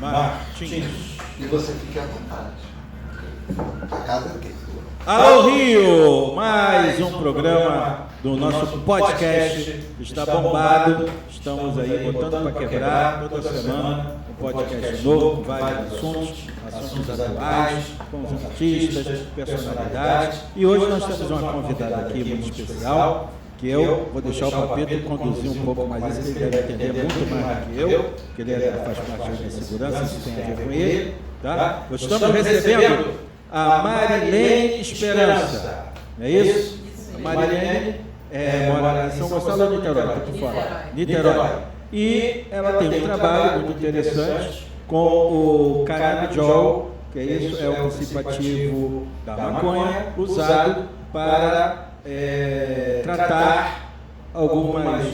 Martins. E você fique à vontade. A casa é aqui. Alô Rio, mais um programa do nosso podcast, está bombado, estamos aí botando para quebrar toda semana, um podcast novo, com vários assuntos atuais, com os artistas, personalidades, e hoje nós temos uma convidada aqui muito especial, que eu vou deixar o Papito conduzir um pouco mais isso, ele deve entender muito mais do que eu, porque ele faz parte da segurança, isso tem a ver com ele, tá? Nós estamos recebendo a Marilene Esperança, não é isso? A Marilene mora em São Gonçalo ou Niterói? Está aqui fora. Niterói. E ela tem um trabalho muito interessante com o canabidiol, que é isso, é o princípio ativo da maconha, usado para tratar algumas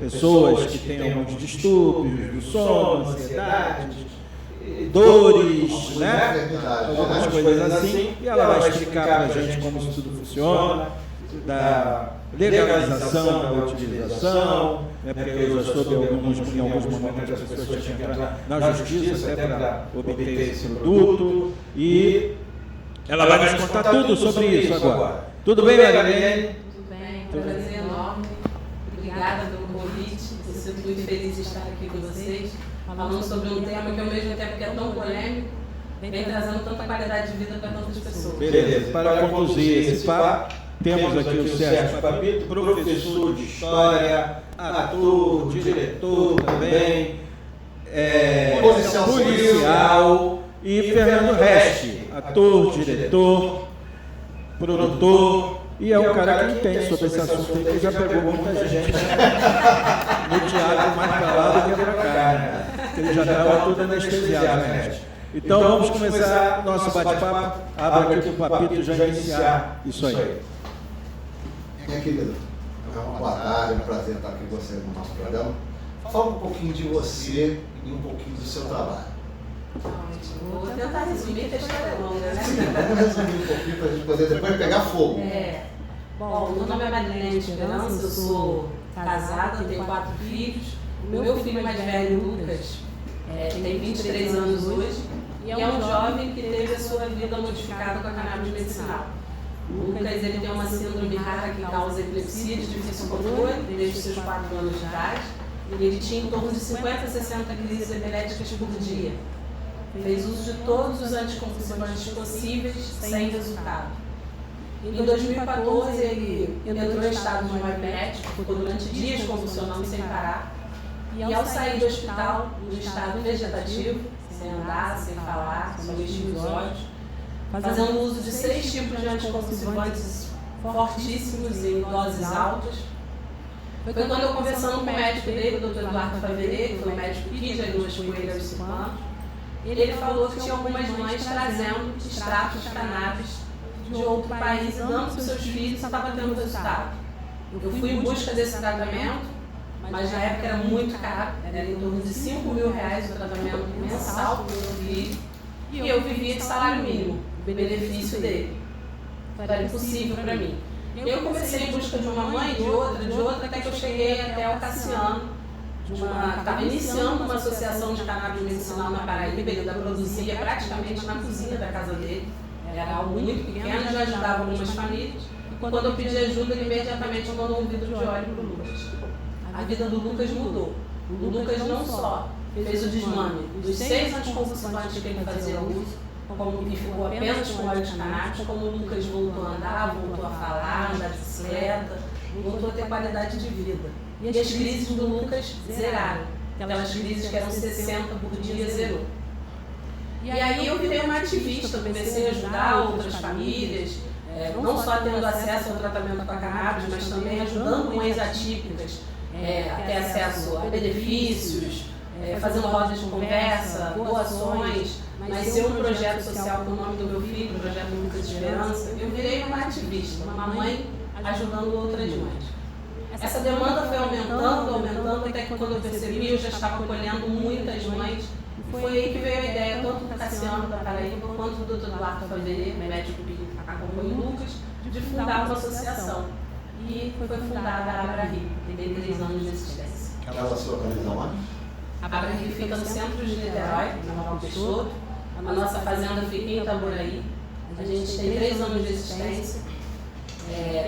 pessoas que têm alguns distúrbios do sono, ansiedade, dores, né? Algumas coisas assim, e ela vai explicar para a gente como isso tudo funciona, da legalização da utilização, né? Porque eu já soube em alguns momentos as pessoas tinham que entrar na justiça até para obter esse produto, e ela vai nos contar tudo sobre isso agora. Tudo bem, Marilene? Tudo bem, prazer enorme. Obrigada pelo convite. Eu sinto muito feliz de estar aqui com vocês, falando sobre um tema que ao mesmo tempo que é tão polêmico, vem trazendo tanta qualidade de vida para tantas pessoas. Beleza, para conduzir esse papo, temos aqui o Sérgio Papito, professor de História, ator, diretor também, policial, e Fernando Reste, ator, diretor, produtor, e é um cara que entende sobre esse assunto aí, que já pegou muita gente no teatro mais para lá do que para cá, né? Ele já estava todo anestesiado, né? Então vamos começar nosso bate-papo. Abra aqui para o Papito já iniciar isso aí. Minha querida, é uma boa tarde, é um prazer estar aqui com você no nosso programa. Fala um pouquinho de você e um pouquinho do seu trabalho. Vou tentar resumir, que a história é longa, né? Vamos resumir um pouquinho para a gente poder depois pegar fogo. Bom, meu nome é Marilene Esperança, eu sou casada, tenho 4 filhos. O meu filho mais velho, Lucas, tem 23 anos hoje e é um jovem que teve a sua vida modificada com a cannabis medicinal. O Lucas ele tem uma síndrome rara que causa epilepsia de difícil controle desde os seus 4 anos de idade. Ele tinha em torno de 50 a 60 crises epiléticas por dia. Fez uso de todos os anticonvulsivantes possíveis sem resultado. Em 2014, ele entrou em estado de epilético, ficou durante dias convulsionando sem parar. E ao sair do hospital, no estado vegetativo, sem andar, sem falar, só mexer os olhos, fazendo uso de 6 tipos de anticonvulsivantes fortíssimos em doses altas, foi quando eu, conversando com o médico dele, o Dr. Eduardo Faverê, que foi o médico que diagnosticou ele aos 5 anos, ele falou que tinha algumas mães trazendo extratos de cannabis de outro país, dando para os seus filhos, e estava tendo resultado. Eu fui em busca desse tratamento, mas na época era muito caro, era em torno de R$5.000 o tratamento mensal para o meu filho, e eu vivia de salário mínimo, o benefício dele. Era impossível para mim. Eu comecei em busca de uma mãe, de outra, até que eu cheguei até o Cassiano, estava iniciando uma associação de cannabis medicinal na Paraíba, ele ainda produzia praticamente na cozinha da casa dele, era algo muito pequeno, já ajudava algumas famílias, e quando eu pedi ajuda, ele imediatamente mandou um vidro de óleo para o Lucas. A vida do Lucas mudou. O Lucas não só fez o desmame dos 6 anticonvulsivantes que ele fazia uso, como que ficou apenas com óleo de cannabis, como o Lucas voltou a andar, voltou a falar, andar de bicicleta, voltou a ter qualidade de vida. E as crises do Lucas zeraram. Aquelas crises que eram 60 por dia, zerou. E aí eu virei uma ativista, comecei a ajudar outras famílias, não só tendo acesso ao tratamento com a cannabis, mas também ajudando mães atípicas a ter acesso a benefícios, fazendo rodas de conversa, doações, mas ser um projeto social com o nome do meu filho, o Projeto Lucas Esperança. Eu virei uma ativista, uma mãe ajudando outras mães. Essa demanda foi aumentando, até que quando eu percebi, eu já estava acolhendo muitas mães. E foi aí que veio a ideia, tanto do Cassiano da Paraíba, quanto do Dr. Eduardo Faverê, médico que acompanha o Lucas, de fundar uma associação. E foi fundada a Abra Rio, tem 3 anos de existência. Ela se localiza onde? A BRI fica no centro de Niterói, na Nova Peixoto. A nossa fazenda fica em Itaboraí. A gente tem 3 anos de existência.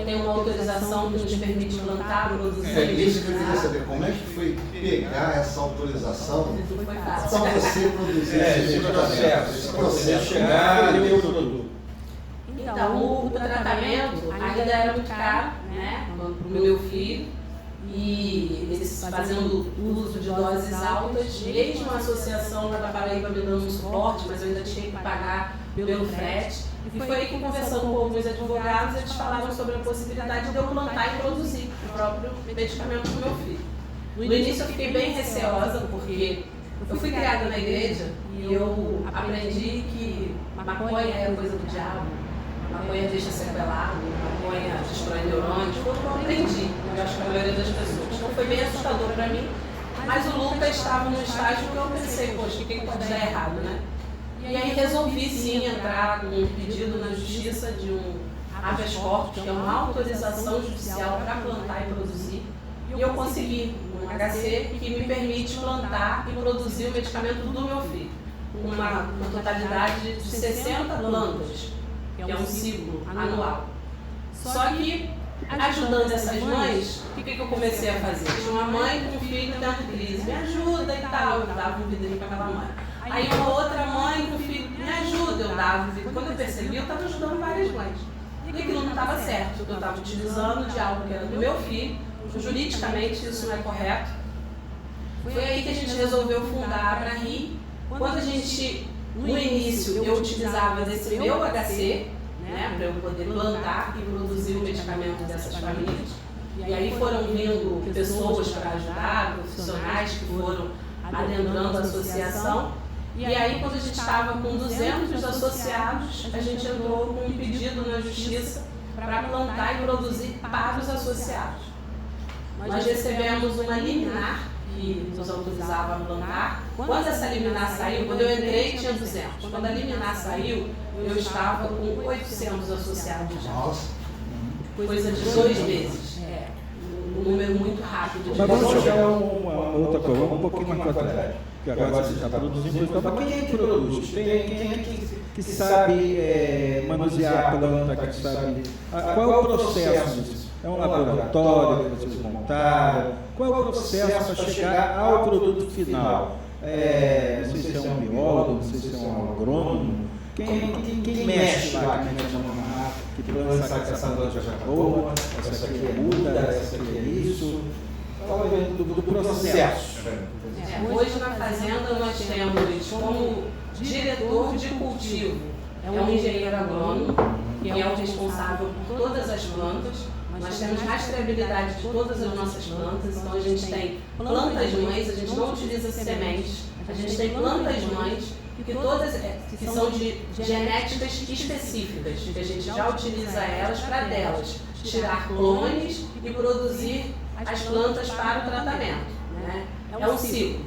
Tem uma autorização que nos permite plantar, produzir. Isso que eu queria saber, como é que foi pegar essa autorização Foi para fácil. você produzir esse medicamento, esse processo? Chegar e o produto. Então, o tratamento ainda era muito caro, né, para o meu filho, e eles fazendo uso de doses altas, mesmo a associação da Paraíba me dando um suporte, mas eu ainda tinha que pagar pelo frete. E foi aí que, conversando com alguns advogados, eles falaram sobre a possibilidade de eu plantar e produzir o próprio medicamento do meu filho. No início eu fiquei bem receosa, porque eu fui criada na igreja e eu aprendi que maconha é coisa do diabo. Maconha deixa sequelado, maconha destrói neurônios, foi o que eu aprendi, eu acho que a maioria das pessoas. Então foi bem assustador para mim, mas o Lucas estava no estágio que eu pensei, poxa, o que pode dar errado, né? E aí resolvi sim entrar com um pedido na justiça de um habeas corpus, que é uma autorização judicial para plantar e produzir, e eu consegui um HC que me permite plantar e produzir o medicamento do meu filho, com uma totalidade de 60 plantas, que é um ciclo anual. Só que, ajudando essas mães, o que eu comecei a fazer? Tinha uma mãe com um filho tendo crise, me ajuda e tal, eu dava um vidrinho para aquela mãe. Aí uma outra mãe com um filho, me ajuda, eu dava um vidrinho. Quando eu percebi, eu estava ajudando várias mães. E aquilo não estava certo, eu estava utilizando de algo que era do meu filho, juridicamente isso não é correto. Foi aí que a gente resolveu fundar a BRI. Quando a gente, no início, eu utilizava desse meu HC, né, para eu poder plantar e produzir o medicamento dessas famílias. E aí foram vindo pessoas para ajudar, profissionais que foram adentrando a associação. E aí, quando a gente estava com 200 associados, a gente entrou com um pedido na justiça para plantar e produzir para os associados. Nós recebemos uma liminar que nos autorizava a plantar. Quando essa liminar saiu, quando eu entrei tinha 200. Quando a liminar saiu, eu estava com 800 associados já. Nossa. Coisa de 2 meses. Um número muito rápido. Mas vamos chegar a uma outra coisa, vamos um pouquinho mais para trás. Porque agora você está produzindo, mas quem é que produz? Quem é que sabe manusear a planta, que sabe... Qual é o processo disso? É um laboratório que vocês montaram? Qual é o processo para chegar ao produto final? Não sei se é um biólogo, não sei se é um agrônomo. Quem mexe lá, que mexe na mão, que planta essa planta já boa, essa aqui é muda, essa aqui é isso. Fala do processo. Hoje na fazenda nós temos como diretor de cultivo, é um engenheiro agrônomo, que é o responsável por todas as plantas. Nós temos rastreabilidade de todas as nossas plantas, então a gente tem plantas mães, a gente não utiliza sementes, a gente tem plantas mães que todas que são de genéticas específicas, que a gente já utiliza elas para delas tirar clones e produzir as plantas para o tratamento, né? É um ciclo.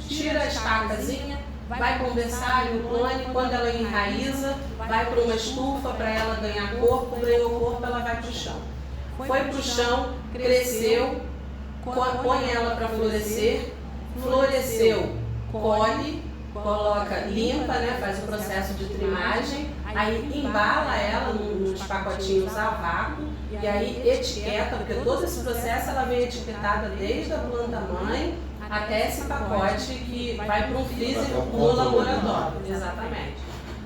Tira a estacazinha, vai conversar e o clone, quando ela enraiza, vai para uma estufa para ela ganhar corpo, ganhou corpo, ela vai para o chão. Foi para o chão, cresceu, põe ela para florescer, floresceu, colhe, coloca, limpa, né, faz o processo de trimagem, aí embala ela nos pacotinhos a vácuo e aí etiqueta, porque todo esse processo ela vem etiquetada desde a planta mãe até esse pacote que vai para um freezer no laboratório, exatamente.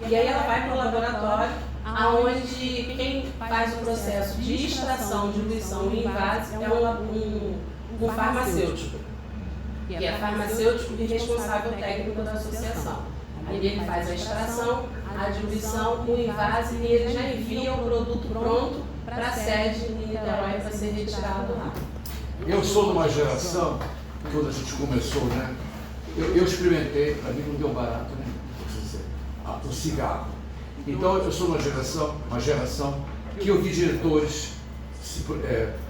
E aí ela vai para o laboratório, onde quem faz o processo de extração, diluição e invase é um farmacêutico, que é farmacêutico e responsável técnico da associação. Aí ele faz a extração, a diluição, o invase e ele já envia o produto pronto para a sede em Niterói para ser retirado lá. Eu sou de uma geração, quando a gente começou, né? Eu experimentei, para mim não deu barato, né? O cigarro. Então eu sou uma geração que eu vi diretores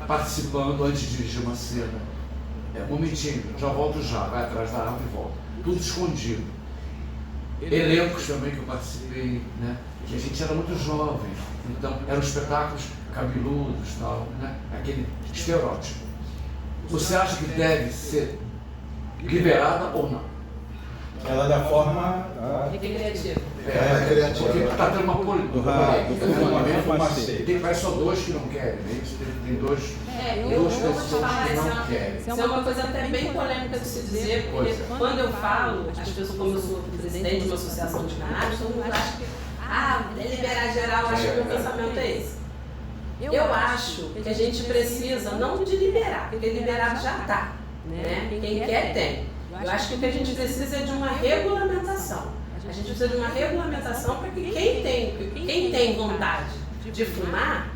participando antes de dirigir uma cena. Um momentinho, já volto já, vai atrás da árvore e volta. Tudo escondido. Elencos também que eu participei, né? Que a gente era muito jovem, então eram espetáculos cabeludos, tal, né? Aquele estereótipo. Você acha que deve ser liberada ou não? Ela é da forma Recreativa. Porque está tendo uma polêmica. Tem mais só 2 que não querem, né? Tem 2 pessoas que não querem. Isso é uma coisa até bem polêmica de se dizer, porque quando eu falo, as pessoas, como eu sou presidente de uma associação de cannabis, todo mundo acha que liberar geral, acho que o meu pensamento é esse. Eu acho que a gente precisa não de liberar, porque liberado já está, né? Quem quer tem. Eu acho que o que a gente precisa é de uma regulamentação. A gente precisa de uma regulamentação para que quem tem vontade de fumar,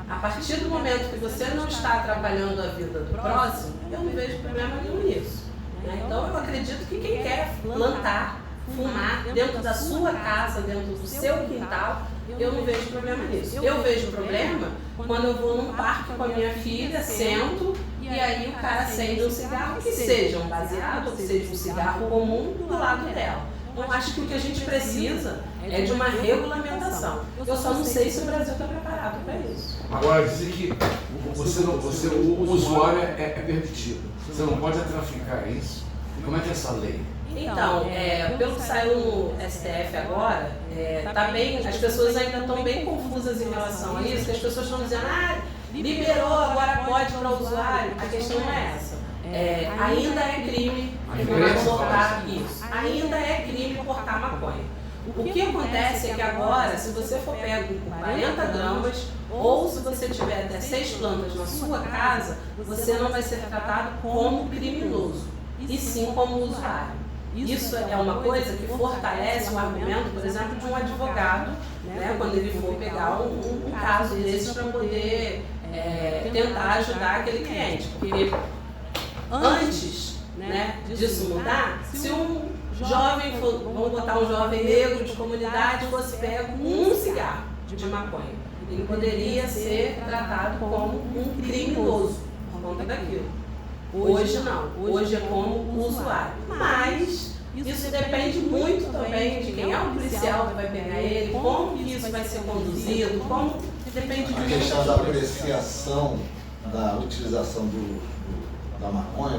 a partir do momento que você não está atrapalhando a vida do próximo, eu não vejo problema nenhum nisso. Então eu acredito que quem quer plantar, fumar dentro da sua casa, dentro do seu quintal, eu não vejo problema nisso. Eu vejo problema quando eu vou num parque com a minha filha, sento, e aí o cara acende um cigarro, que seja um baseado, ou que seja um cigarro comum, do lado dela. Eu acho que o que a gente precisa é de uma regulamentação. Eu só não sei se o Brasil está preparado para isso. Agora, dizer que o usuário é permitido. Você não pode traficar isso. Como é que é essa lei? Então, pelo que saiu no STF agora, as pessoas ainda estão bem confusas em relação a isso, que as pessoas estão dizendo, liberou, agora pode para o usuário. A questão não é essa. Ainda é crime portar isso. Ainda é crime portar maconha. O que acontece é que agora, se você for pego com 40 gramas, ou se você tiver até 6 plantas na sua casa, você não vai ser tratado como criminoso, e sim como usuário. Isso é uma coisa que fortalece o argumento, por exemplo, de um advogado, né, quando ele for pegar um caso desses para poder tentar ajudar aquele cliente. Porque antes, né, disso mudar, se um jovem, vamos botar um jovem negro de comunidade, fosse pego um cigarro de maconha, ele poderia ser tratado como um criminoso por conta daquilo. Hoje não, hoje é como usuário. Mas isso depende muito também de quem é o policial que vai pegar ele, como que isso vai ser conduzido, depende de a questão da apreciação da utilização da maconha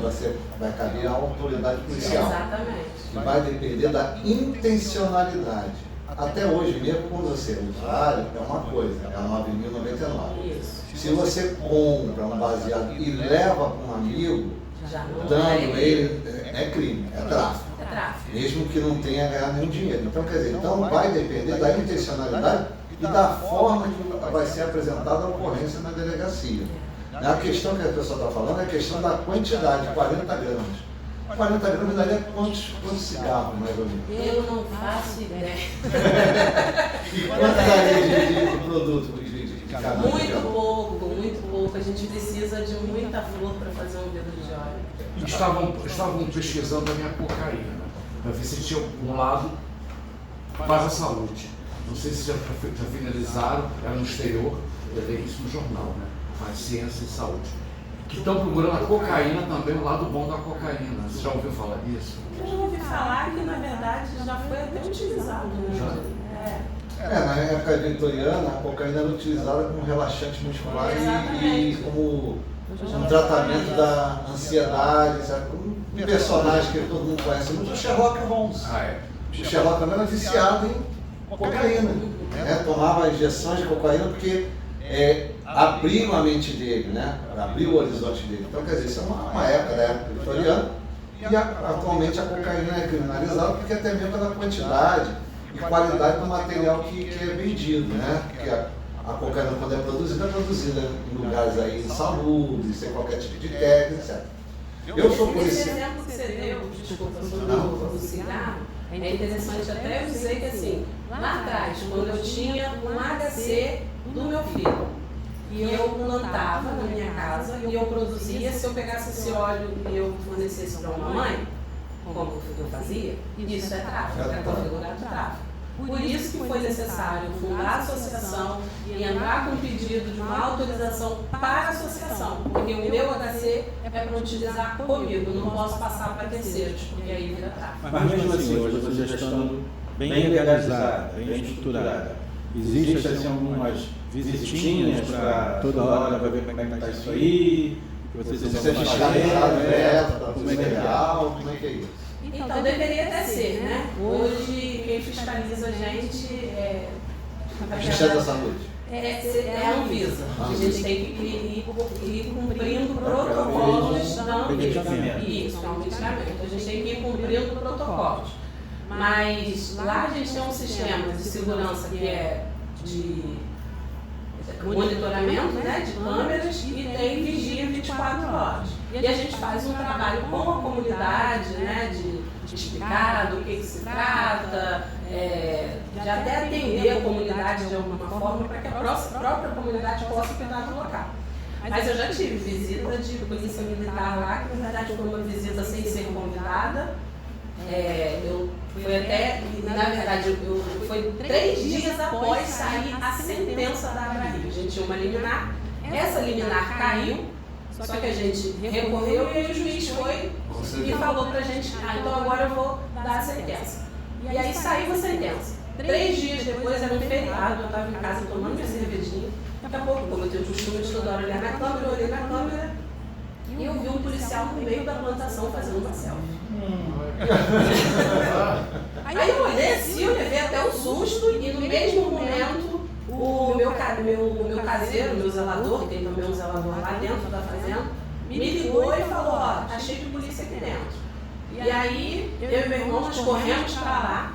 vai caber à autoridade policial. Exatamente. E vai depender da intencionalidade. Até hoje mesmo, quando você é usuário, é uma coisa, é a 9.099. Se você compra um baseado e leva para um amigo, dando ele, é crime, é tráfico. Mesmo que não tenha ganhado nenhum dinheiro. Então, quer dizer, vai depender da intencionalidade e da forma que vai ser apresentada a ocorrência na delegacia. A questão que a pessoa está falando é a questão da quantidade, 40 gramas. 40 gramas daria quantos cigarros, mais ou menos? Eu não faço ideia. E quanto daria de produto de cannabis? Muito pouco. A gente precisa de muita flor para fazer um dedo de óleo. Estavam pesquisando a minha cocaína, para ver se tinha um lado para a saúde. Não sei se já finalizaram, era no exterior, eu li isso no jornal, né? Mais ciência e saúde. Que estão procurando a cocaína também, o lado bom da cocaína. Você já ouviu falar disso? Eu já ouvi falar que, na verdade, já foi até utilizado, né? Na época vitoriana, a cocaína era utilizada como relaxante muscular e como um tratamento da ansiedade, sabe? Um personagem que todo mundo conhece muito, o Sherlock Holmes. O Sherlock Holmes era viciado em cocaína, né? Tomava injeções de cocaína porque abriu a mente dele, né? Abriu o horizonte dele. Então, quer dizer, isso é uma época da época vitoriana e atualmente a cocaína é criminalizada porque até mesmo pela quantidade e qualidade do material que é vendido, né? Porque a cocaína, quando é produzida em lugares aí insalubres, sem qualquer tipo de técnica, etc. Eu sou policial. Esse exemplo que você deu, desculpa, sobre o cigarro, é interessante até eu dizer que assim, lá atrás, quando eu tinha um HC do meu filho, e eu plantava na minha casa e eu produzia, se eu pegasse esse óleo e eu fornecesse para uma mãe, como eu fazia, isso é tráfico, é configurado tráfico. Por isso que foi necessário fundar a associação e entrar com um pedido de uma autorização para a associação, porque o meu HC é para utilizar comigo, não posso passar para terceiros, porque aí vira tráfico. Mas mesmo assim, hoje você já estando bem legalizada, bem estruturada, existem assim, algumas visitinhas para toda hora para ver como é que está isso aí, que vocês Você é vão fiscalizado direto, tá como é tudo que é? legal, como é que é isso? Então, deveria até ser, né? Hoje, quem fiscaliza a gente é O Ministério da Saúde. é a Anvisa. A gente tem que ir cumprindo protocolos da Anvisa. Isso, é um medicamento. A gente tem que ir cumprindo protocolos. Mas lá a gente tem um sistema de segurança que é de monitoramento, né, de câmeras, e tem vigia 24 horas. E a gente faz um trabalho com a comunidade, né, de explicar do que se trata, de até atender a comunidade de alguma forma para que a própria comunidade possa cuidar do local. Mas eu já tive visita de polícia militar lá, que na verdade foi uma visita sem ser convidada. Eu fui até, na verdade, foi 3 dias após sair a sentença da Abraí. A gente tinha uma liminar, essa liminar caiu, só que a gente recorreu e aí o juiz foi e falou pra gente, então agora eu vou dar a sentença. E aí saiu a sentença. 3 dias depois, era um feriado, eu estava em casa tomando minha cervejinha. Daqui a pouco, como eu tenho o costume de toda hora olhar na câmera, eu olhei na câmera e eu vi um policial no meio da plantação fazendo uma selfie. Aí eu olhei assim, eu levei até um susto e no mesmo momento o meu caseiro, meu zelador, tem também um zelador lá dentro da fazenda, me ligou e falou, ó, tá cheio de polícia aqui dentro. E aí eu e meu irmão nós corremos para lá,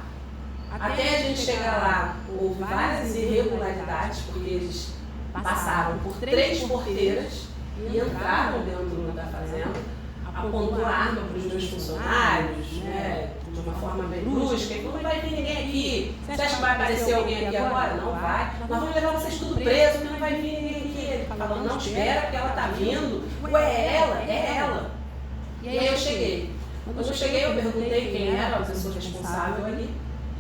até a gente chegar lá houve várias irregularidades, porque eles passaram por 3 porteiras e entraram dentro da fazenda, apontou a arma para os meus funcionários, né, de uma forma bem brusca, e falou, não vai vir ninguém aqui, você acha que vai aparecer alguém aqui agora? Não vai, nós vamos levar vocês tudo preso, porque não vai vir ninguém aqui. Ele falou, não, espera, porque ela está vindo, ué, é ela. E aí eu cheguei. Quando eu cheguei, eu perguntei quem era a pessoa responsável ali,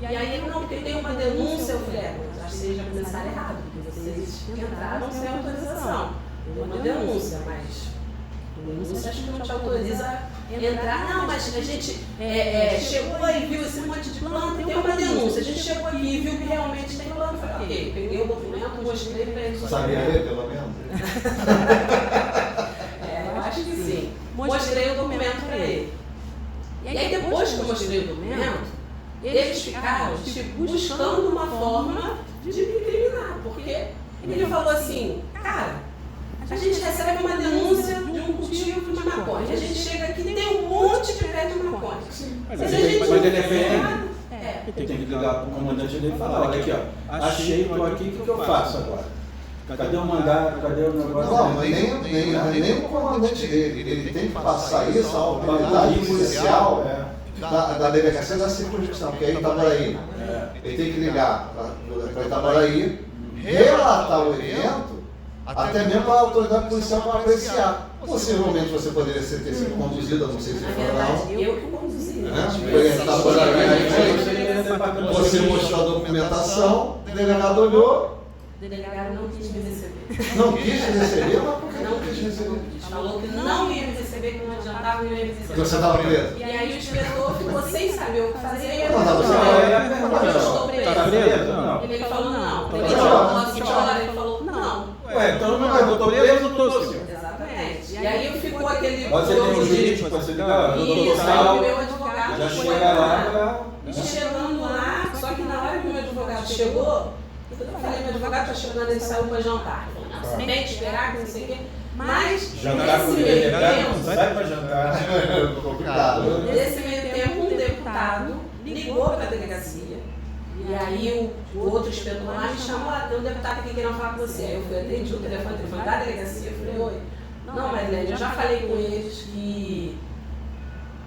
e aí ele, não, porque tem uma denúncia. Eu falei, mas acho que vocês já começaram errado, porque vocês entraram sem autorização. Tem uma denúncia, mas denúncia acho que não te autoriza a entrar. Não, mas a gente chegou e viu esse monte de plano, tem uma denúncia. A gente chegou aqui e viu que realmente tem plano. Eu falei, ok, peguei o documento, mostrei para ele. Sabia ler, pelo menos? Eu acho que sim. Mostrei o documento para ele. E aí depois que eu mostrei o documento, eles ficaram buscando uma forma de me incriminar, porque ele falou assim, cara, a gente recebe uma denúncia de um cultivo de maconha, a gente chega aqui e tem um monte de pé de maconha. Mas Se a ele gente pode não defender. Tem que ligar para o comandante dele e falar, olha aqui, ó, achei, estou aqui, o que eu faço agora? Cadê o mandato, cadê o negócio? Não, mas nem o comandante dele. Ele tem que passar isso à autoridade policial da delegacia da circunscrição, que é Itaboraí. Ele tem que ligar para Itaboraí, relatar o evento, até mesmo para a autoridade policial para apreciar. Possivelmente você poderia ter sido conduzido, não sei se Na foi verdade, não. eu que conduzi. Você mostrou a documentação, o delegado olhou. O delegado não quis me receber. Não quis te receber, mas por que Não não quis receber? Falou que não ia me receber, que não adiantava, não ia me Porque receber. você estava preso. E aí o inspetor ficou sem saber o que fazer. E eu Não, não, você eu estou preso. Tá preso? Não. Ele falou não. Ele Não. falou assim, olha, ele falou não. Ué, então eu estou preso ou estou senhor? Exatamente. E aí ficou aquele Você tem um jurídico para você ligar? Eu Isso, estou aí o tal, meu advogado já foi chega lá lá. para... E chegando lá, só que na hora que o meu advogado chegou, eu falei, meu advogado está chegando, ele saiu para jantar. Ele falou, não, você tem que esperar, que não sei o quê. Mas, Jantar com o nesse meio delegado, tempo, sai para jantar. Complicado. nesse meio tempo, um deputado ligou para a delegacia. E aí o outro inspetor lá me chamou, tem um deputado aqui querendo falar com você. Aí eu fui, atendi o telefone da delegacia, eu falei, oi. Não, Marilene, eu já falei com eles que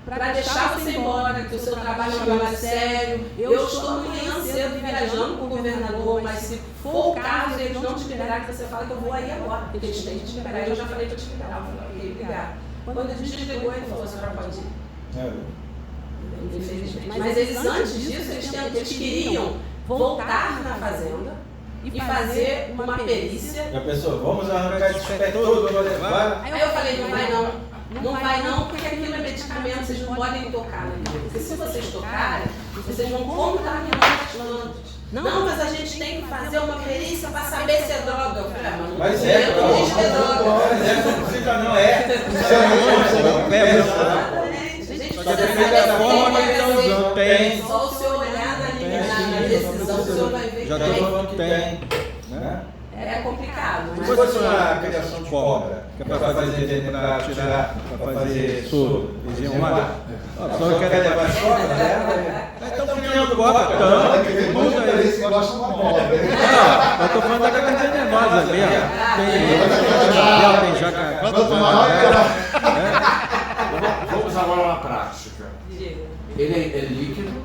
para deixar você embora, que o seu trabalho é um trabalho sério, eu estou amanhã cedo viajando com o governador, mas se for o caso, eles não te liberarem, você fala que eu vou aí agora, porque eles têm que te liberar. Eu já falei para te liberar, eu falei, ok, obrigado. Quando a gente desligou, ele falou, a senhora pode ir. Infelizmente. Mas eles, antes disso, eles queriam voltar na fazenda e fazer uma perícia. Já pensou, vamos arrancar esse pé todo, vou levar? Aí eu falei, não vai não. Não vai não, porque aquilo é medicamento, vocês não podem tocar naquilo. Porque se vocês tocarem, vocês vão contaminar as plantas. Não, mas a gente tem que fazer uma perícia para saber se é droga. Eu falei, mano, Mas não diz que é droga. Não precisa não, é. A gente Só precisa depende saber da se forma tem que estão usando. Tem. Só o senhor olhar na decisão, o senhor vai ver Já que estou tem. falando que tem. Né? É complicado. Se Mas fosse uma criação de cobra, Que é para fazer, para tirar, para fazer soro. Eles iam lá. Só quer levar levar. as cobras, leva. Estão criando cobra, estão. Tem muita diferença que gosta de uma cobra. Não, eu estou falando daquela venenosa mesmo. Tem jacaré. Quanto maior, melhor. Vamos agora na prática. diga, Ele é líquido.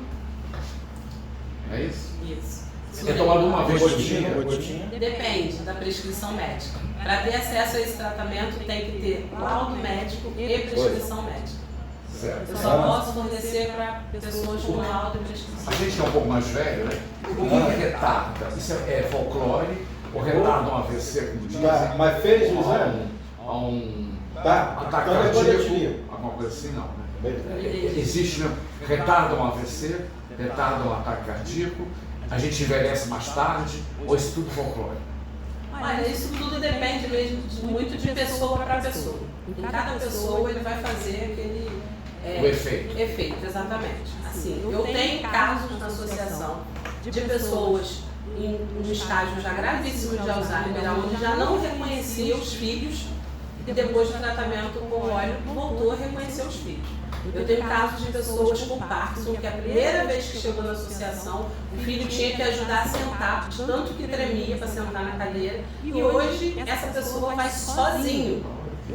É isso? isso. É tomado uma vez por dia. Gotinha. Depende da prescrição médica. Para ter acesso a esse tratamento, tem que ter laudo médico e prescrição médica. Certo. Eu só posso fornecer para pessoas com laudo e prescrição. A gente que é um pouco mais velho, né? O que retarda? Isso é folclore? Ou retarda um AVC, como dizem? Tá, mas fez o exame? A um Tá, ataque então é cardíaco? coletivo. Alguma coisa assim, não, né? Existe mesmo, retarda um AVC, retarda um ataque cardíaco, a gente envelhece mais tarde, ou isso tudo folclore? Olha, isso tudo depende mesmo muito de pessoa para pessoa. Em cada pessoa ele vai fazer aquele O efeito. efeito, exatamente. Assim, eu tenho casos na associação de pessoas em um estágio já gravíssimo de Alzheimer, onde já não reconhecia os filhos e depois do tratamento com óleo voltou a reconhecer os filhos. Eu tenho casos de pessoas com Parkinson que a primeira vez que chegou na associação, o filho tinha que ajudar a sentar, de tanto que tremia para sentar na cadeira, e hoje essa pessoa vai sozinho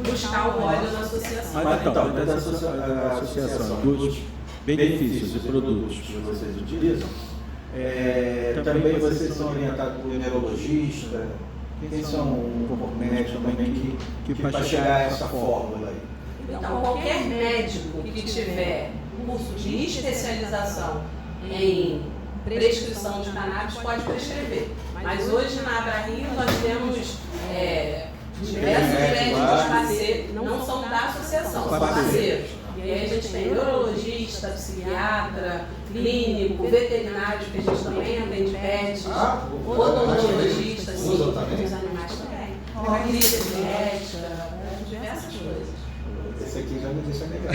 buscar o óleo na associação. Mas então, dentro da associação dos benefícios e produtos que vocês utilizam, também vocês são orientados por neurologista, quem são um pouco médicos também que para chegar a essa fórmula aí? Então, qualquer médico que tiver curso de especialização em prescrição de cannabis pode prescrever. Mas hoje na Abrario nós temos diversos médicos parceiros, não são da associação, são parceiros. E aí a gente tem neurologista, psiquiatra, clínico, veterinário, que a gente também atende pets, odontologista, sim, os animais também. Clínica genética, diversas coisas. Esse aqui já me deixa legal.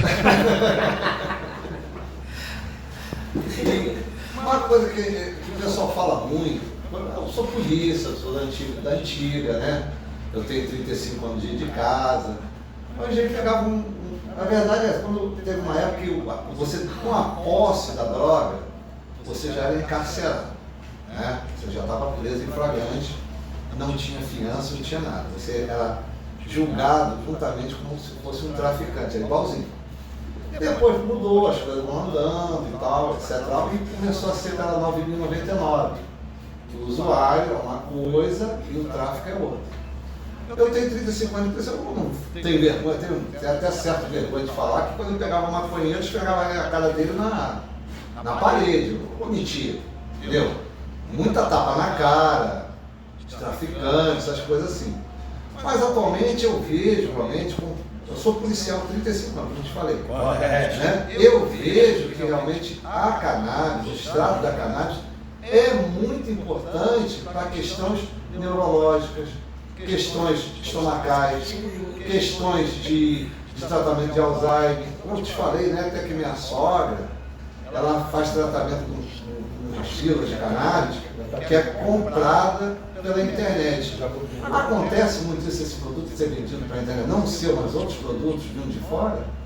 Uma coisa que o pessoal fala muito, eu sou polícia, sou da antiga, né? Eu tenho 35 anos de casa. Mas a gente pegava na verdade, quando teve uma época que você, com a posse da droga, você já era encarcerado, né? Você já estava preso em flagrante, não tinha fiança, não tinha nada. Você era julgado juntamente como se fosse um traficante, é igualzinho. Depois mudou, as coisas vão andando e tal, etc. E começou a ser pela 9.099. O usuário é uma coisa e o tráfico é outra. Eu tenho 35 anos, eu não tenho vergonha, tenho até certa vergonha de falar que quando eu pegava maconheiro, eu pegava a cara dele na parede, eu vou mentir, entendeu? Muita tapa na cara, de traficantes, essas coisas assim. Mas atualmente eu vejo, realmente, eu sou policial há 35 anos, como eu te falei. Né? Eu vejo que realmente a cannabis, o extrato da cannabis, é muito importante para questões neurológicas, questões estomacais, questões de tratamento de Alzheimer. Como eu te falei, né, até que minha sogra, ela faz tratamento com mochilas de cannabis, que é comprada pela internet. Acontece muito isso, esse produto ser vendido pela internet, não seu, mas outros produtos vindo de fora?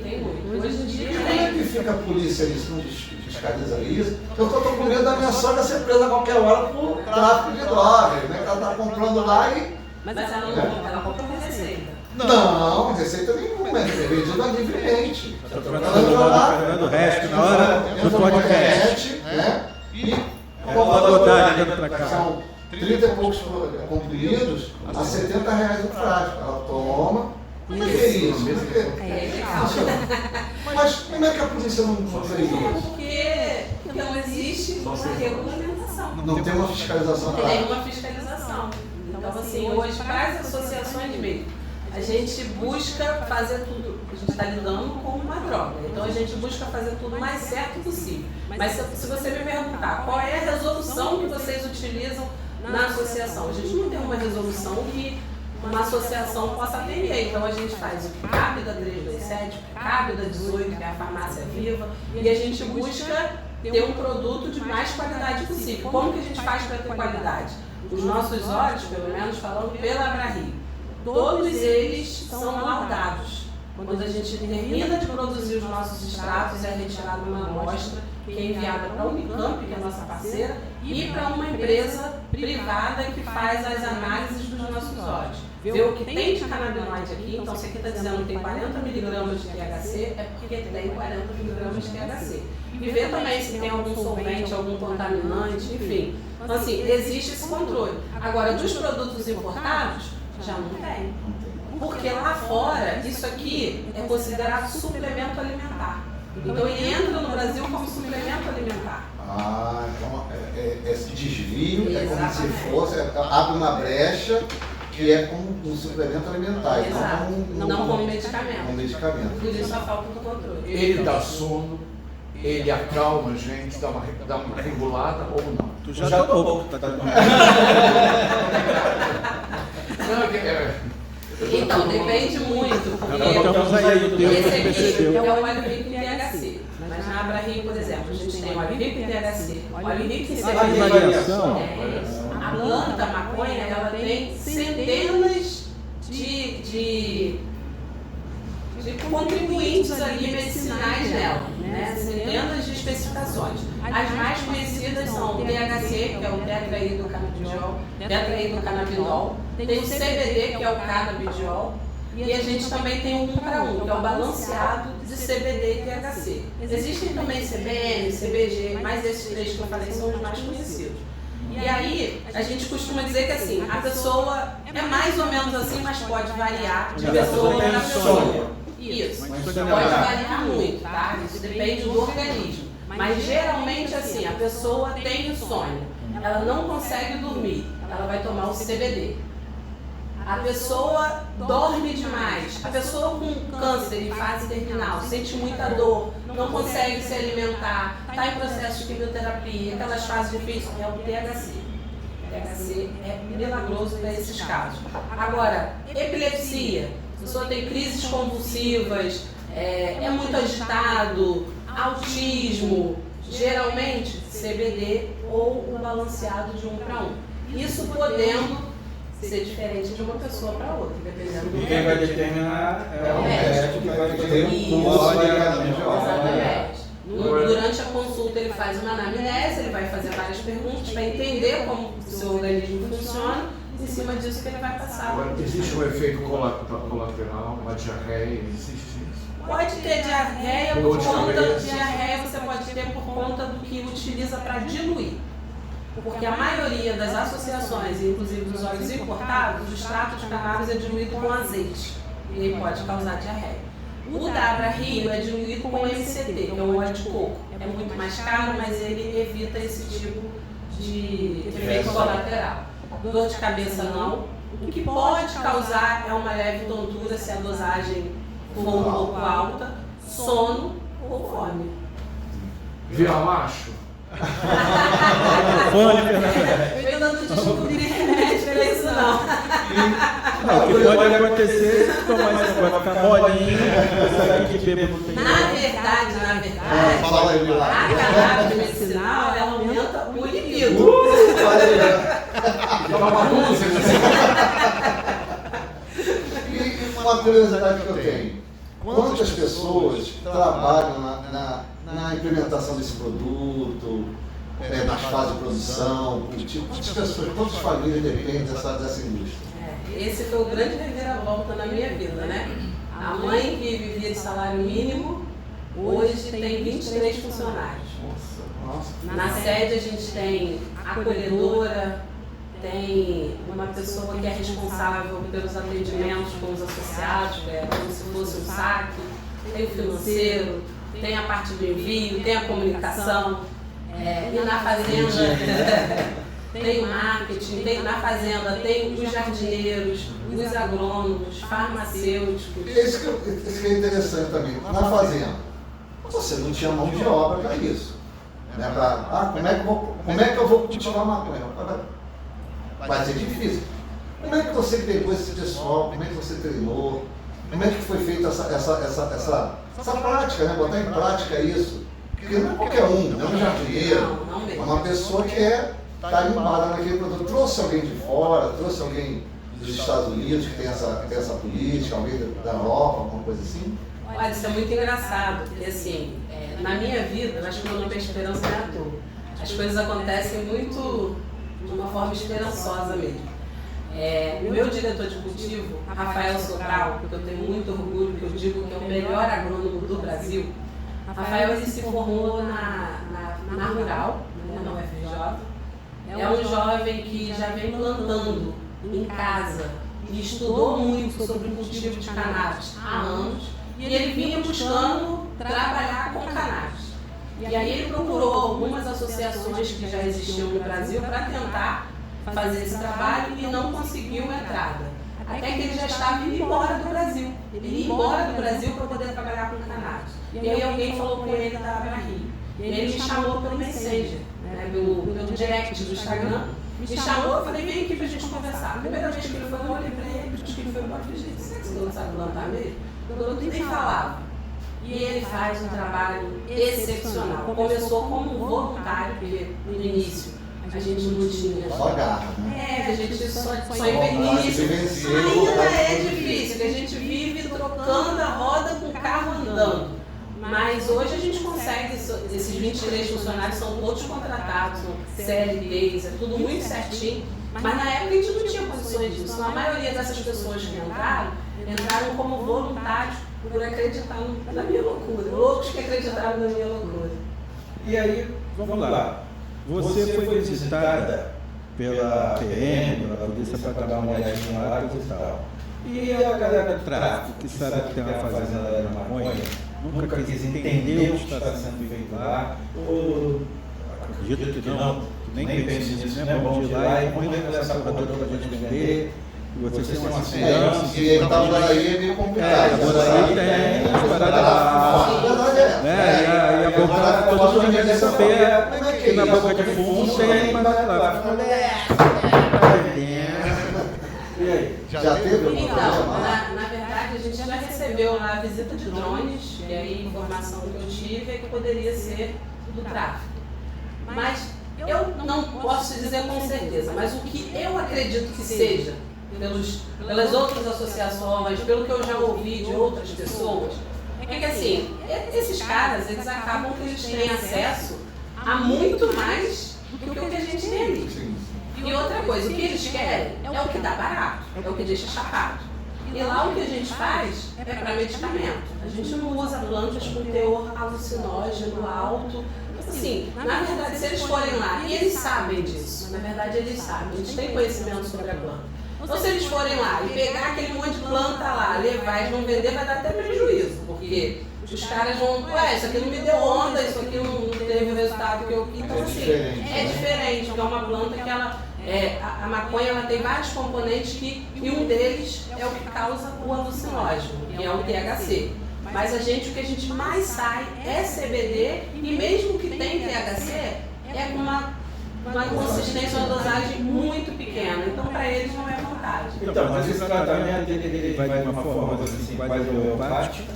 Tem muito. Hoje em dia Como é que fica a polícia nisso? Não fiscaliza isso? Eu estou com medo da minha sogra ser presa a qualquer hora por tráfico de drogas, né? Ela está comprando lá e... Mas ela não compra, ela compra por receita. Não, receita nenhuma, é vendido livremente. Fernando Resto na hora do podcast. Né? E são 30 e poucos comprimidos a R$70 o frasco. Ela toma. Como é que é isso? Mas como é que a polícia não faz isso? Porque não existe uma regulamentação. Não tem uma fiscalização Não clara. tem uma fiscalização. Então, assim, hoje, para as associações mesmo, a gente busca fazer tudo a gente está lidando com uma droga. Então a gente busca fazer tudo o mais certo possível. Mas se você me perguntar qual é a resolução que vocês utilizam na associação, a gente não tem uma resolução que uma associação possa atender. Então a gente faz o que cabe da 327, o que cabe da 18, que é a farmácia viva, e a gente busca ter um produto de mais qualidade possível. Como que a gente faz para ter qualidade? Os nossos óleos, pelo menos falando pela Abrario, todos eles são laudados. Quando a gente termina de produzir os nossos extratos, é retirada uma amostra que é enviada para a Unicamp, que é a nossa parceira, e para uma empresa privada que faz as análises dos nossos óleos. Vê o que tem de canabinoide aqui, então se aqui está dizendo que tem 40 miligramas de THC, é porque tem 40 miligramas de THC. E ver também se tem algum solvente, algum contaminante, enfim. Então assim, existe esse controle. Agora, dos produtos importados, já não tem. Porque lá fora, isso aqui é considerado suplemento alimentar. Então ele entra no Brasil como suplemento alimentar. Ah, então esse desvio é como se fosse, abre uma brecha que é como um suplemento alimentar. Exato. Não como medicamento. Como medicamento. Por isso a falta do controle. Ele dá sono, ele acalma a gente, dá uma regulada ou não. Tu já tomou. Tá dando. Então, depende muito. Estamos aí no tempo Esse que aqui percebeu. é o óleo rico em THC. Mas na Abrario, por exemplo, a gente tem óleo rico em THC, óleo rico em CBD. Variação. A planta, a maconha, ela tem centenas de contribuintes ali medicinais nela, né? Centenas de especificações. As mais conhecidas são o THC, que é o tetraidrocannabinol, tem o CBD, que é o cannabidiol, e a gente também tem o 1 para 1, que é o balanceado de CBD e THC. Existem também CBN, CBG, mas esses três que eu falei são os mais conhecidos. E aí, a gente costuma dizer que assim, a pessoa é mais ou menos assim, mas pode variar de pessoa para pessoa. Isso, pode variar muito, tá? Isso depende do organismo. Mas geralmente assim, a pessoa tem insônia, ela não consegue dormir, ela vai tomar o CBD. A pessoa dorme demais, a pessoa com câncer em fase terminal, sente muita dor, não consegue se alimentar, está em processo de quimioterapia, aquelas fases difíceis, é o THC. O THC é milagroso para esses casos. Agora, epilepsia, a pessoa tem crises convulsivas, é muito agitado, autismo, geralmente CBD ou o balanceado de 1 para 1. Isso podendo ser diferente de uma pessoa para outra, dependendo do E quem vai determinar é o médico que vai Isso. Exatamente. Durante a consulta ele faz uma anamnese, ele vai fazer várias perguntas para entender como o seu organismo funciona, em cima disso que ele vai passar. Agora, existe um efeito colateral, uma diarreia, existe isso? Pode ter diarreia por conta, diarreia você pode ter por conta do que utiliza para diluir. Porque a maioria das associações, inclusive dos óleos importados, o extrato de cannabis é diluído com azeite. E aí pode causar diarreia. O da Abrario é diluído com MCT, que é um óleo de coco. É muito mais caro, mas ele evita esse tipo de efeito colateral. Dor de cabeça não. O que pode causar é uma leve tontura se a dosagem for um pouco alta, sono ou fome. Vira macho? Eu ainda não descobri remédio para isso não. Não, o que pode acontecer é se tomar esse negócio, ficar molinho, sair de bêbado não tem Na verdade, a cannabis medicinal, ela aumenta o libido. E uma curiosidade que eu tenho, quantas pessoas trabalham na implementação desse produto, nas fases de produção, quantas pessoas, quantas famílias dependem dessa indústria? Esse foi o grande reviravolta na minha vida, né? A mãe que vivia de salário mínimo, hoje tem 23 funcionários. Na sede a gente tem acolhedora, tem uma pessoa que é responsável pelos atendimentos com os associados, como se fosse um saque, tem o financeiro, tem a parte do envio, tem a comunicação. E na fazenda, tem o marketing, tem na fazenda, tem os jardineiros, os agrônomos, farmacêuticos. Isso que é interessante também. Na fazenda, você não tinha mão de obra para isso. Né? Como é que eu vou cultivar maconha? Vai ser difícil. Como é que você pegou esse pessoal? Como é que você treinou? Como é que foi feita essa prática, né? Botar em prática isso? Porque não é qualquer um, não é um jardineiro, é uma pessoa que está animada naquele produto. Trouxe alguém de fora, trouxe alguém dos Estados Unidos que tem essa política, alguém da Europa, alguma coisa assim? Olha, isso é muito engraçado, porque assim, na minha vida, acho que eu não tenho esperança não é à toa. As coisas acontecem muito de uma forma esperançosa mesmo. O meu diretor de cultivo, Rafael Sobral, que eu tenho muito orgulho, que eu digo que é o melhor agrônomo do Brasil. Rafael ele se formou na Rural, né, na UFRJ. É um jovem que já vem plantando em casa e estudou muito sobre o cultivo de cannabis há anos. E ele vinha buscando trabalhar com cannabis. E aí ele procurou algumas associações que já existiam no Brasil para tentar fazer esse trabalho e não conseguiu entrada. Até que ele já estava indo embora do Brasil. Ele ia embora do Brasil para poder trabalhar com cannabis. E aí alguém falou com ele da Abrahi. E ele me chamou pelo Messenger, né, pelo direct do Instagram. Me chamou, eu falei, vem aqui pra gente conversar. A primeira vez que ele foi, eu olhei pra ele, que ele foi embora, eu falei, gente, será que você não sabe plantar mesmo? Eu nem falava. E ele faz um trabalho excepcional. Começou como voluntário, porque no início a gente não tinha. Só garra, né? A gente só início. Ainda é difícil, que a gente vive trocando a roda com o carro andando. Mas hoje a gente consegue, esses 23 funcionários são todos contratados, são CLTs, é tudo muito certinho. Mas na época a gente não tinha condições disso. Então, a maioria dessas pessoas que entraram como voluntários por acreditar na minha loucura. Loucos que acreditaram na minha loucura. E aí, vamos lá. Você foi visitada pela PM, pela polícia, para dar uma olhadinha lá e tal. E a galera do tráfico, que sabe que tem uma fazenda de maconha, nunca quis entender o que está sendo feito lá, ou acredito que não, que nem pense nisso, né? Vamos ir lá e vamos revelar essa porra toda para a gente vender. E vocês têm uma segurança. E ele estava aí meio complicado. Agora aí tem as paradas lá. E a boca, todo mundo quer saber que na boca de fumo tem parada lá. E aí? Já teve? Então, na verdade, a gente já recebeu lá a visita de drones, e aí a informação que eu tive é que poderia ser do tráfico. Mas eu não posso dizer com certeza, mas o que eu acredito que seja, pelas outras associações, pelo que eu já ouvi de outras pessoas, é que assim, esses caras, eles acabam que eles têm acesso a muito mais do que o que a gente tem ali. E outra coisa, o que eles querem é o que dá barato, é o que deixa chapado. E lá o que a gente faz é para medicamento. A gente não usa plantas com teor alucinógeno alto. Assim, na verdade, se eles forem lá, e eles sabem disso, na verdade eles sabem, a gente tem conhecimento sobre a planta. Então se eles forem lá e pegar aquele monte de planta lá, levar e vão vender, vai dar até prejuízo, porque os caras vão, isso aqui não me deu onda, isso aqui não teve o resultado que eu quis. Então assim, é diferente, porque é uma planta que ela... a maconha ela tem vários componentes e um deles é o que causa o alucinógeno, que é o THC. Mas o que a gente mais sai é CBD e mesmo que tem THC, é com uma consistência, uma dosagem muito pequena. Então para eles não é vantagem. Então, mas esse tratamento ele vai de uma forma assim, quase homeopática.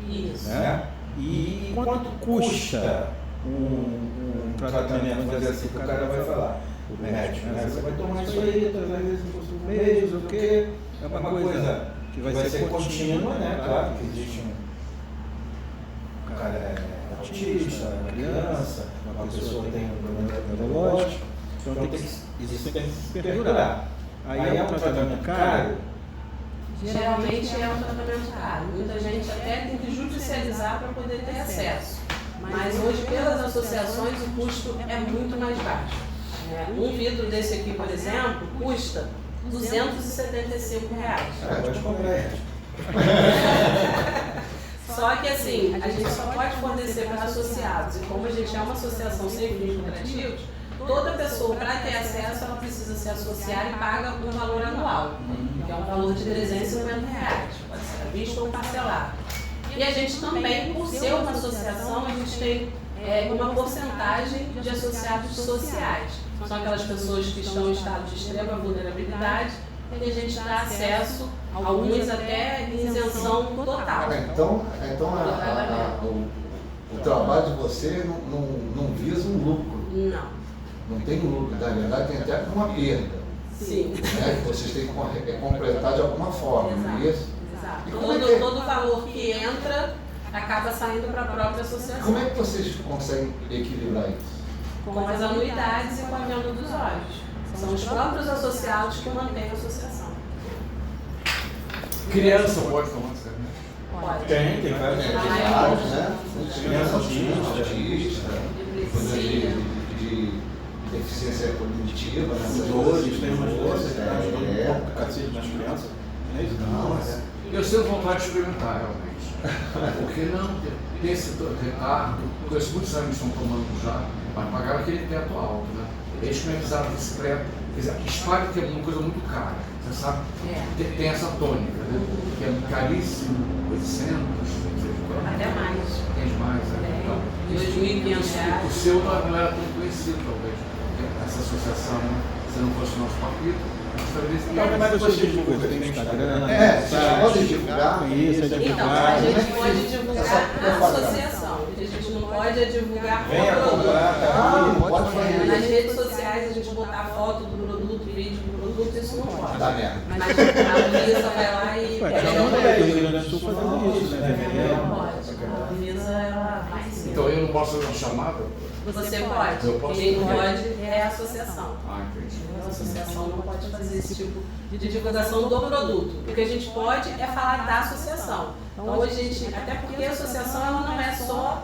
Isso. Né? E quanto custa um tratamento, vamos dizer assim, que o cara vai falar? O médico, né? Você vai tomar isso aí 3 vezes por mês, o quê? É uma coisa que vai ser contínua, né? Claro que existe um cara autista, criança, uma pessoa que tem um problema neurológico, então isso tem que perdurar. Aí é um tratamento caro? Geralmente é um tratamento caro. Muita gente até tem que judicializar para poder ter acesso. Mas hoje, pelas associações, o custo é muito mais baixo. Um vidro desse aqui, por exemplo, custa R$275. Pode comprar. Só que assim, a gente só pode fornecer para associados, e como a gente é uma associação sem fins lucrativos, toda pessoa, para ter acesso, ela precisa se associar e paga um valor anual, que é um valor de R$350, pode ser à vista ou parcelado. E a gente também, por ser uma associação, a gente tem uma porcentagem de associados sociais. São aquelas pessoas que estão em estado de extrema vulnerabilidade e a gente dá acesso, alguns até em isenção total. Então o trabalho de você não visa um lucro. Não tem um lucro, na verdade tem até uma perda. Sim. Né? Que vocês têm que completar de alguma forma, não é isso? Exato. E Todo valor que entra acaba saindo para a própria associação. Como é que vocês conseguem equilibrar isso? Com as anuidades e com a venda dos olhos. São os próprios associados que mantêm a associação. Criança pode tomar esse remédio? Pode. Tem vários. Vários, né? Criança autista, coisa de deficiência cognitiva, né? Dores, tem umas dores, É. um pouco cacete nas crianças. Não é isso? Não, mas Eu sinto vontade de experimentar, realmente. Porque não tem esse retardo, conheço muitos amigos que estão tomando já, mas pagaram aquele teto alto, né? Eles começaram a bicicleta, quer dizer, Spire que é uma coisa muito cara, você sabe? Tem essa tônica, né? Que é caríssimo, 800, Até mais. tem mais, né? Então, R$2.500. o seu não era tão conhecido, talvez, essa associação, né? Se não fosse o nosso partido, Mas você divulga, você tem Instagram, vocês podem divulgar. Isso, é Então, divulgar. a gente pode divulgar a associação. O que a gente não pode é divulgar Venha o produto. comprar, Pode fazer Nas isso. redes sociais, a gente botar foto do produto, vídeo do produto, isso não pode. Dá merda. Mas a Luísa vai lá e Ué, pega tinha uma o mulher do Rio Grande do Sul fazendo isso, né? Não pode. A Luísa, ela vai sim. Então eu não posso fazer uma chamada? Você pode. Eu posso. Quem não pode é a associação. Entendi. A associação não pode fazer esse tipo de divulgação do produto. O que a gente pode é falar da associação. Então, a gente, até porque a associação ela não é só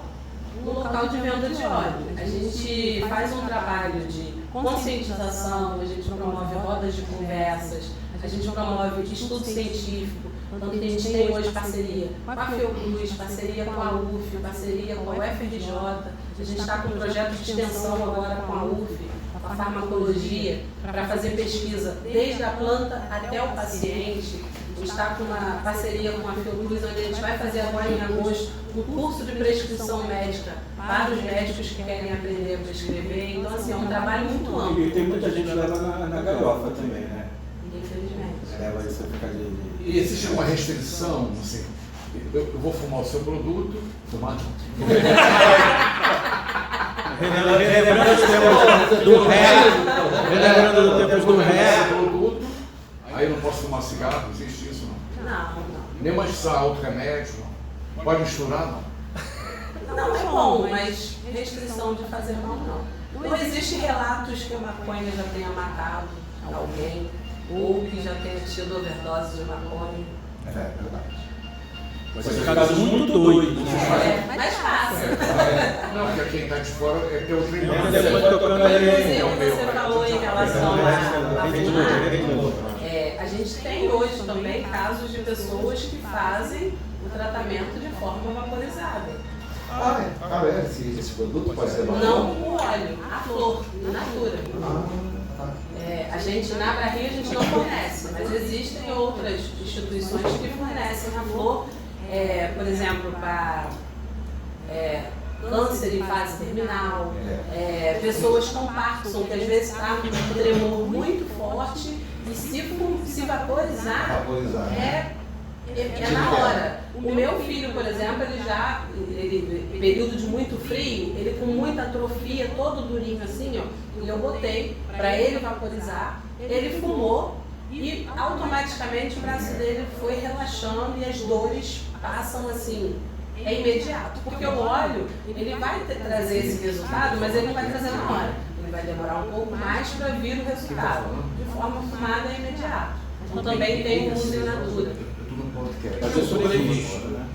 um local de venda de óleo. A gente faz um trabalho de conscientização, a gente promove rodas de conversas, a gente promove estudo científico. Tanto que a gente tem hoje parceria com a Fiocruz, parceria com a UF, parceria com a UFRJ. A gente está com um projeto de extensão agora com a UF, a farmacologia, para fazer pesquisa desde a planta até o paciente. A gente está com uma parceria com a Fiocruz, onde a gente vai fazer agora em agosto um curso de prescrição médica para os médicos que querem aprender a prescrever. Então, assim, é um trabalho muito amplo. E tem muita gente que leva na galhofa também, né? Infelizmente. Leva isso a ficar de... E existe uma restrição, assim, eu vou fumar o seu produto, fumar Relembrando os tempos do ré, relembrando os tempos do ré. produto, aí eu não posso fumar cigarro, existe isso não? Não. Nem mais outro remédio, não. Pode misturar, não? Não é bom, mas restrição de fazer mal não. Não existe relatos que a maconha já tenha matado alguém ou que já tenha tido overdose de maconha. É verdade. Vai ser casos muito doidos. Mas passa. Não, porque quem está de fora é o treinamento. Depois tocando aí. Inclusive, você falou em relação à fumar. A gente tem hoje também casos de pessoas que fazem o tratamento de forma vaporizada. Esse produto pode ser Não o óleo, a flor, in natura. A gente, na Bahia, a gente não fornece, mas existem outras instituições que fornecem a flor, por exemplo, para câncer em fase terminal, pessoas com Parkinson, que às vezes está um tremor muito forte e se vaporizar, é na hora. O meu filho, por exemplo, ele período de muito frio, ele com muita atrofia, todo durinho assim, ó, e eu botei para ele vaporizar, ele fumou e automaticamente o braço dele foi relaxando e as dores passam assim, é imediato. Porque o óleo, ele vai trazer esse resultado, mas ele não vai trazer na hora. Ele vai demorar um pouco mais para vir o resultado. De forma fumada é imediato. Então também tem o uso in natura. Mas eu sou previsto, né?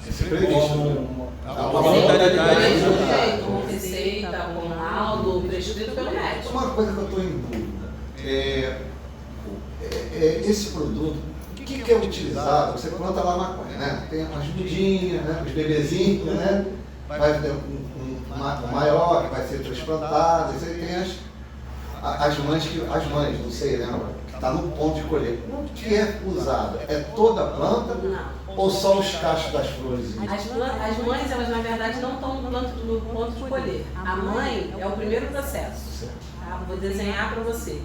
Uma modalidade. Com receita, com laudo, prescrito pelo médico. Uma coisa que eu estou em dúvida, esse produto, o que é utilizado? Você planta lá maconha, né? Tem as mudinhas, né? Os bebezinhos, né? Vai ter um maior que vai ser transplantado, você tem as mães, não sei, lembra? Que está no ponto de colher. O que é usado? É toda a planta? Não. Ou só os cachos das flores? As mães, elas na verdade não estão no ponto de colher. A mãe é o primeiro processo. Tá? Vou desenhar para você.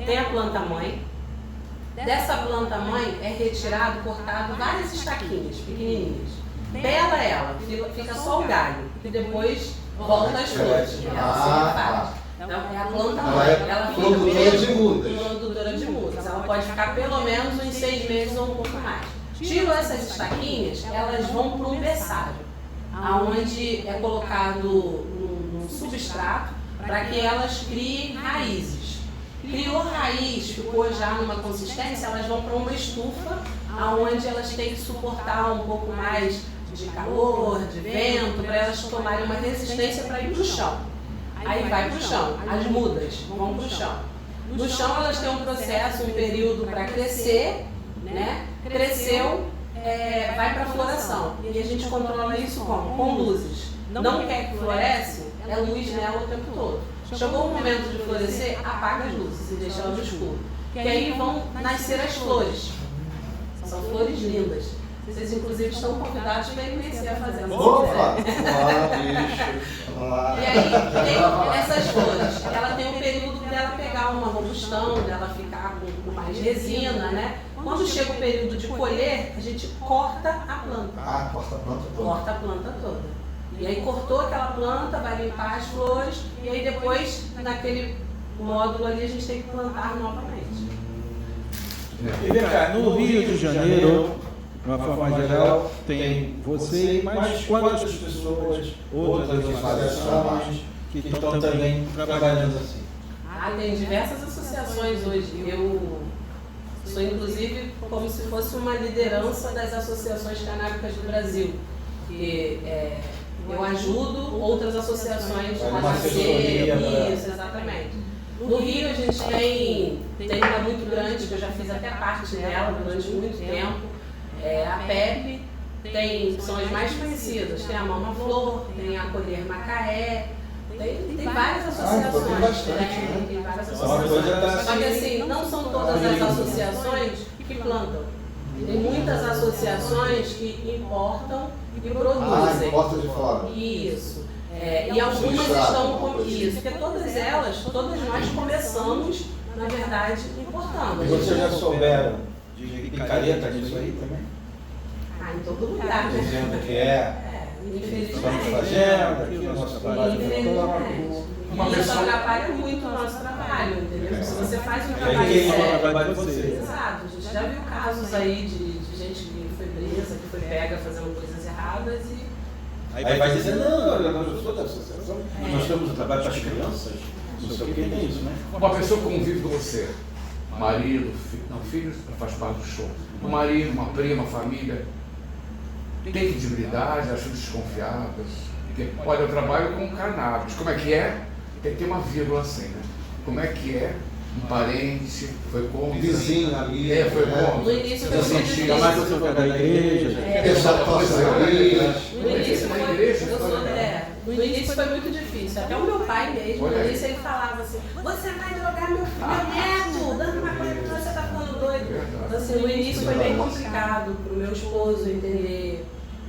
Tem a planta mãe. Dessa planta mãe é retirado, cortado várias estaquinhas pequenininhas. Pela ela, fica só o galho. E depois volta as flores. Então, é a planta mãe. Ela fica produtora de mudas. Produtora de mudas. Ela pode ficar pelo menos uns 6 meses ou um pouco mais. Tiro essas estaquinhas, elas vão para um berçário, onde é colocado num substrato para que elas criem raízes. Criou raiz, ficou já numa consistência, elas vão para uma estufa, onde elas têm que suportar um pouco mais de calor, de vento, para elas tomarem uma resistência para ir para o chão. Aí vai para o chão, as mudas vão para o chão. No chão elas têm um processo, um período para crescer, né? Cresceu, vai para a floração. E a gente controla isso como? Com luzes. Não quer que floresce, é luz nela o tempo todo. Chegou o momento de florescer, apaga as luzes e deixa ela no escuro. Que aí vão nascer as flores. São flores lindas. Vocês, inclusive, estão convidados para conhecer a fazenda. Opa! E aí, tem essas flores. Ela tem um período dela pegar uma robustão, dela ficar com mais resina, né? Quando chega o período de colher, a gente corta a planta. Corta a planta toda. Corta a planta toda. E aí cortou aquela planta, vai limpar as flores, e aí depois, naquele módulo ali, a gente tem que plantar novamente. E vem cá, no Rio de Janeiro, de uma forma geral, tem você e mais quantas pessoas, outras associações que estão também trabalhando assim? Tem diversas associações hoje. Eu sou, inclusive, como se fosse uma liderança das associações canábicas do Brasil. Que, eu ajudo outras associações a nascer. Isso, exatamente. No Rio a gente tem uma muito grande, que eu já fiz até parte dela durante muito tempo. A PEP, são as mais conhecidas. Tem a Mama Flor, tem a Colher Macaé. Tem várias associações. Tem bastante, né? Tem várias associações. Só que assim, não são todas as associações que plantam. Tem muitas associações que importam e produzem. Importa de fora. Isso. E algumas estão com isso, porque todas nós começamos, na verdade, importando. E vocês já souberam de picareta disso aí também? Em todo lugar, né? Dizendo que estamos fazendo, aqui o nosso trabalho. Infelizmente. Isso atrapalha muito o nosso trabalho, entendeu? Se você faz um trabalho sério, você. Exato. A gente já viu casos aí de gente que foi presa, que foi pega fazendo coisas erradas e... Aí vai dizer, não, eu sou da associação, nós temos um trabalho para as crianças, não sei o que, tem isso, né? Uma pessoa que convive com você, marido, filho faz parte do show, um marido, uma prima, família, tem credibilidade, acham desconfiadas, porque, olha, eu trabalho com cannabis, como é que é? Tem que ter uma vírgula assim, né? Como é que é? Um parente, foi contra. Vizinho, amigo. Foi contra. No início foi Eu muito sentia difícil. mais Eu sou da igreja. Pessoal torce o nariz. No início no início foi muito difícil. Até o meu pai mesmo, no início ele falava assim, você vai drogar meu neto, dando uma coisa que você está ficando doido. Então assim, no início foi bem complicado para o meu esposo entender,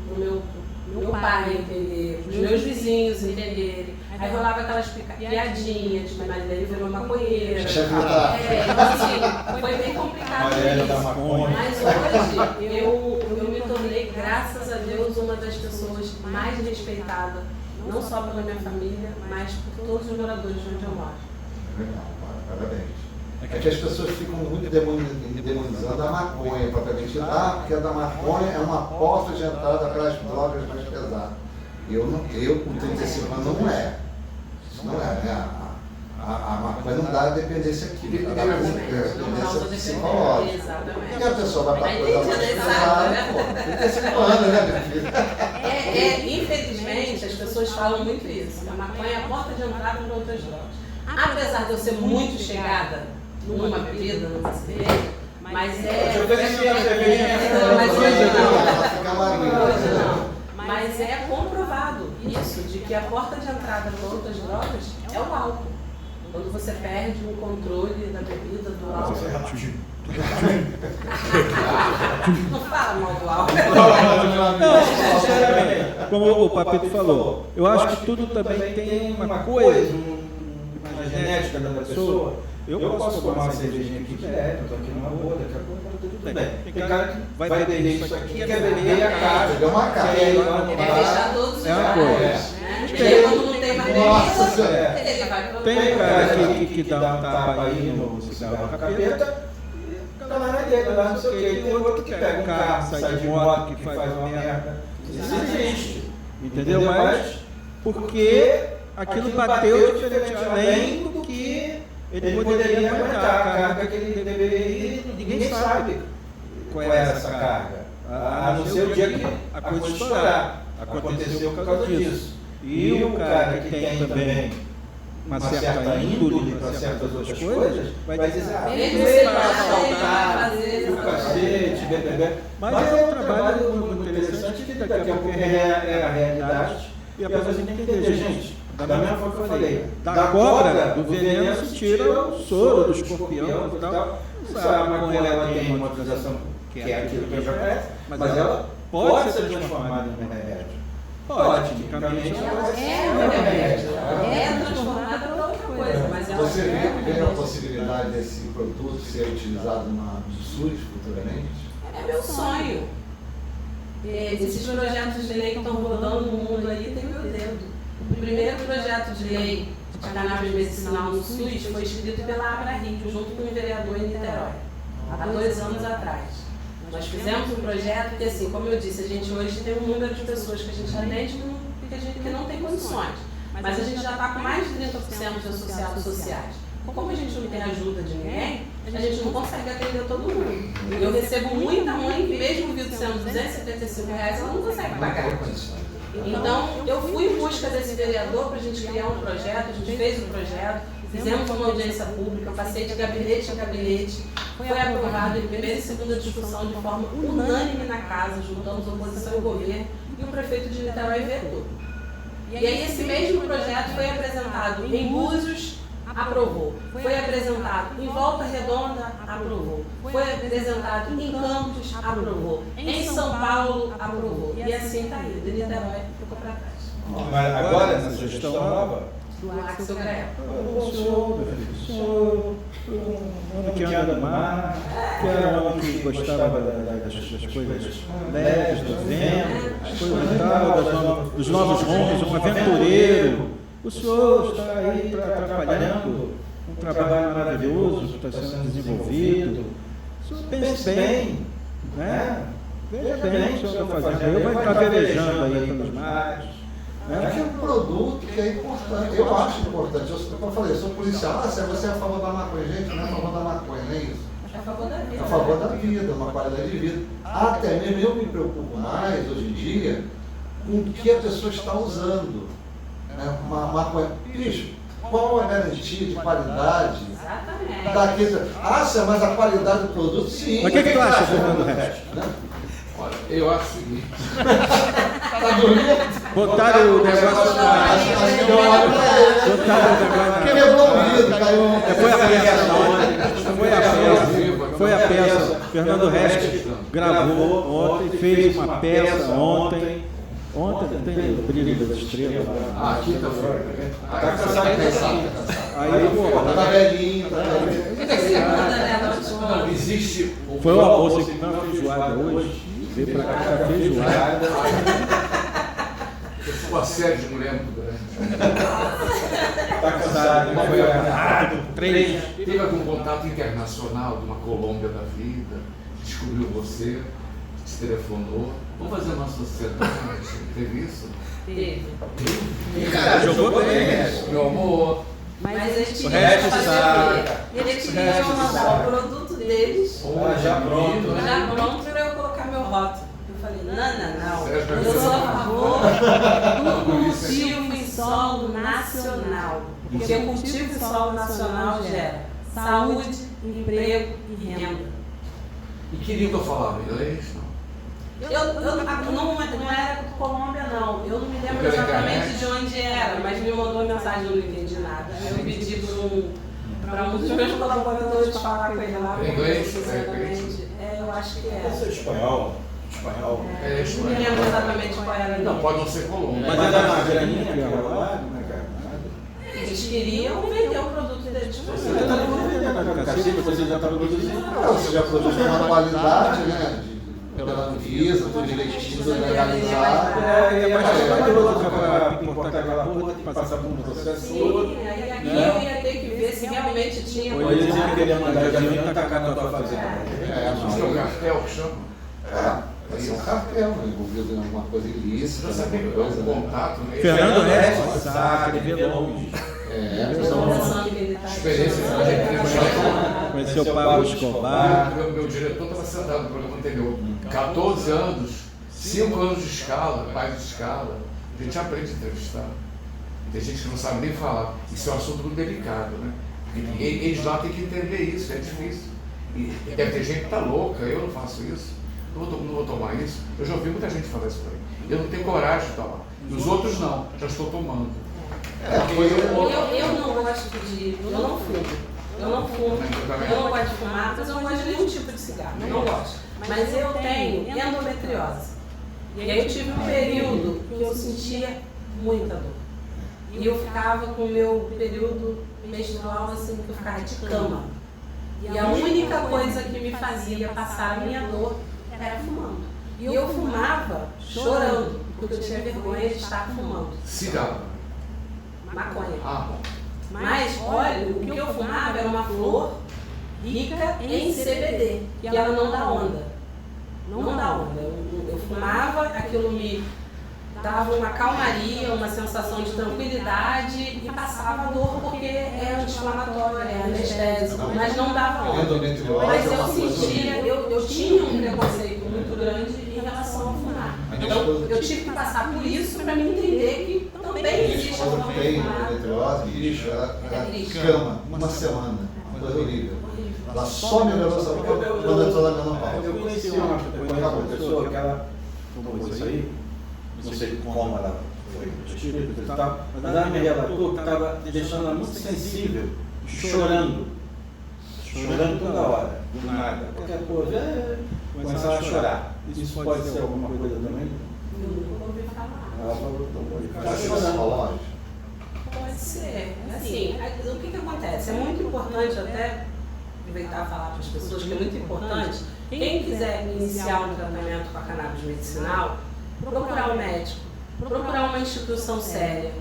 para o meu pai entender, para os meus vizinhos entenderem. Aí rolava aquelas piadinhas, mas ele virou maconheira. Então assim, foi bem complicado isso. Mas hoje eu me tornei, graças a Deus, uma das pessoas mais respeitadas, não só pela minha família, mas por todos os moradores de onde eu moro. Legal, parabéns. É que as pessoas ficam muito demonizando a maconha, propriamente dita, porque a da maconha é uma porta de entrada para as drogas mais pesadas. Eu com 35 anos, não é. Isso não é, né? A maconha não dá dependência química, dá dependência psicológica. Porque a pessoa vai para a coisa mais pesada, 35 anos, né, minha filha? Infelizmente, as pessoas falam muito isso. A maconha é a porta de entrada para outras drogas. Apesar de eu ser muito chegada numa bebida, numa cerveja, mas Mas é comprovado isso, de que a porta de entrada para outras drogas é o álcool. Quando você perde o controle da bebida, do álcool. Não fala mal do álcool. Não, sinceramente, como o Papito falou, eu acho que tudo também tem uma coisa, uma genética da pessoa. Eu posso tomar uma cervejinha aqui direto, estou aqui numa boa, daqui a pouco tudo bem. Tem cara que vai beber isso aqui, quer beber a casa, deu uma cara. É fechar todos os uma coisa. E aí, quando não tem mais bebida, ele vai pro Tem cara que dá um tapa aí no cigarro do capeta, e a galera dele lá, não sei o que. Tem outro que pega um carro, sai de moto, que faz uma merda. Isso existe, entendeu? Mas porque aquilo bateu diferente além do que ele poderia aguentar. A carga que ele deveria ir, ninguém sabe qual é essa carga. A não ser o dia que a coisa estourar. Aconteceu por causa disso. E o cara que tem também uma certa índole para certas outras coisas, vai dizer, o cacete, mas é um trabalho muito interessante que daqui a pouco é a realidade e a pessoa tem que entender, gente. Da mesma forma que eu falei, da cobra, do veneno se tira o soro, do escorpião e tal. A maconha ela tem uma utilização que é aquilo que eu já conheço, mas ela pode ser transformada em um remédio. Pode, quimicamente ela é transformada por outra coisa, mas ela Você vê a possibilidade desse produto ser utilizado no SUS futuramente? É meu sonho. Esses projetos de lei que estão rodando no mundo aí tem meu dedo. O primeiro projeto de lei de cannabis medicinal no SUS foi escrito pela Abra Rio, junto com o vereador em Niterói, há 2 anos atrás. Nós fizemos um projeto que, assim, como eu disse, a gente hoje tem um número de pessoas que a gente atende que não tem condições, mas a gente já está com mais de 30% de associados sociais. Como a gente não tem ajuda de ninguém, a gente não consegue atender todo mundo. Eu recebo muita mãe que, mesmo vindo sendo R$275, ela não consegue pagar. Então, eu fui em busca desse vereador para a gente criar um projeto, a gente fez um projeto, fizemos uma audiência pública, passei de gabinete em gabinete, foi aprovado em primeira e segunda discussão de forma unânime na casa, juntamos oposição e governo, e o prefeito de Niterói vetou. E aí esse mesmo projeto foi apresentado em Búzios, aprovou. Foi apresentado em Volta Redonda, aprovou. Foi apresentado em Campos, aprovou. Em São Paulo, aprovou. E assim está aí, de Niterói ficou para trás. Mas agora, nessa gestão nova, Do Axel Grael. o senhor, meu filho, o senhor, um homem que anda no mar, que era um homem que gostava das coisas leves, do vento, as coisas e tal, dos novos rumos, um aventureiro. O senhor está aí atrapalhando um trabalho maravilhoso que está sendo desenvolvido. O senhor pense bem, né? Veja bem o que o senhor está fazendo. Eu vou estar velejando aí pelos mares. É um produto que é importante, eu acho importante. Eu falei, eu sou policial, você é a favor da maconha, gente, não é a favor da maconha, não é isso? É a favor da vida. É a favor da vida, uma qualidade de vida. Até mesmo eu me preocupo mais, hoje em dia, com o que a pessoa está usando. Né? Uma maconha. Bicho, qual a garantia de qualidade? Exatamente. Daquele... mas a qualidade do produto, sim. Mas o que tu acha, Fernando Resch? Olha, eu acho o seguinte. Tá dormindo? Botaram o negócio na... Botaram o negócio na... Quebrou o vidro, caiu. Foi a peça. Fernando Resch gravou ontem, fez uma peça ontem. Ontem tem o Brilho das Estrelas. Aqui tá fora. Tá cansado. Aí, pô, Tá velhinho, tá Não, existe. foi o almoço aqui na feijoada hoje. Veio pra cá pra feijoada. Eu sou uma série de mulher muito grande. Tá cansado, foi a 3. Teve algum contato internacional de uma Colômbia da vida, descobriu você, te telefonou. Vamos fazer uma sociedade. Teve isso? Teve. Cara, jogou bem. Meu amor. Mas eles O queriam resto fazer sabe. o quê? Eles queriam mandar o produto deles já pronto, né? já pronto para eu colocar meu rótulo. Eu falei, não. Eu sou a favor do cultivo em solo nacional. Porque o cultivo em solo nacional gera saúde, emprego e renda. E queriam que eu falava inglês? Não. Não era Colômbia, não. Eu não me lembro exatamente de onde era, mas me mandou mensagem, eu não entendi nada. Eu pedi para um dos meus colaboradores falar com ele lá. Inglês? Eu acho que é. Esse é espanhol. Não me lembro exatamente qual era. Não, pode não ser Colômbia. Mas era uma graninha que ia rolar? Eles queriam vender o produto deles. Você está vendendo, cacete, você já está produzindo. Você já produz com uma qualidade, né? Pela Anvisa, tudo direitinho, tudo legalizado. É mais trabalhoso para importar aquela porra, tem que passar por um processo todo. Sim, aí aqui eu ia ter que ver se realmente tinha. Ou eles iam querer mandar de avião e tacar na tua fazenda. Isso é um cartel que chama. Vai ser um cartel, envolvido em alguma coisa ilícita, Você tem alguma coisa, um contato, né? Fernando Reis, sabe, ele vê longe. Experiência Conheceu o Pablo Escobar. Meu diretor estava sentado no programa anterior. 14 anos, 5 anos de escala, mais de escala. A gente aprende a entrevistar. Tem gente que não sabe nem falar. Isso é um assunto muito delicado, né? Eles lá têm que entender isso, é difícil. E deve ter gente que está louca, eu não faço isso. Não vou tomar isso. Eu já ouvi muita gente falar isso por aí. Eu não tenho coragem de tomar. E os outros não, já estou tomando. Eu não gosto de. Eu não fumo. Eu não gosto de fumar, mas eu não gosto de nenhum tipo de cigarro. Não gosto. Mas eu tenho endometriose. E aí eu tive um período que eu sentia muita dor. E eu ficava com o meu período menstrual assim, que eu ficava de cama. E a única coisa que me fazia passar a minha dor era fumando. E eu fumava chorando, porque eu tinha vergonha de estar fumando. Cigarro. Maconha. Ah, bom. Mas, olha, o que eu fumava era uma flor rica em CBD, que ela não dá onda. Não dá onda. Eu fumava, aquilo me dava uma calmaria, uma sensação de tranquilidade e passava a dor porque é anti-inflamatório, é anestésico, mas não dava onda. Mas eu sentia, eu tinha um preconceito muito grande em relação ao fumar. Então, eu tive que passar por isso para me entender que também existe a forma de tem fumar. endometriose, bicho, ela cama uma semana, uma coisa horrível. Ela só melhorou essa coisa quando entrou na menopausa. Eu conheci uma pessoa que ela tomou isso aí, não sei como ela foi descrita e tal, mas ela me relatou que estava deixando ela muito sensível, chorando toda hora, do nada. Qualquer coisa, começava a chorar. Isso pode ser alguma coisa também? Eu nunca ouvi falar. Ela falou, Está chorando. Pode ser. Assim, o que acontece? É muito importante até aproveitar e falar para as pessoas que é muito importante. Quem quiser iniciar um tratamento com a cannabis medicinal, procurar um médico, procurar uma instituição séria.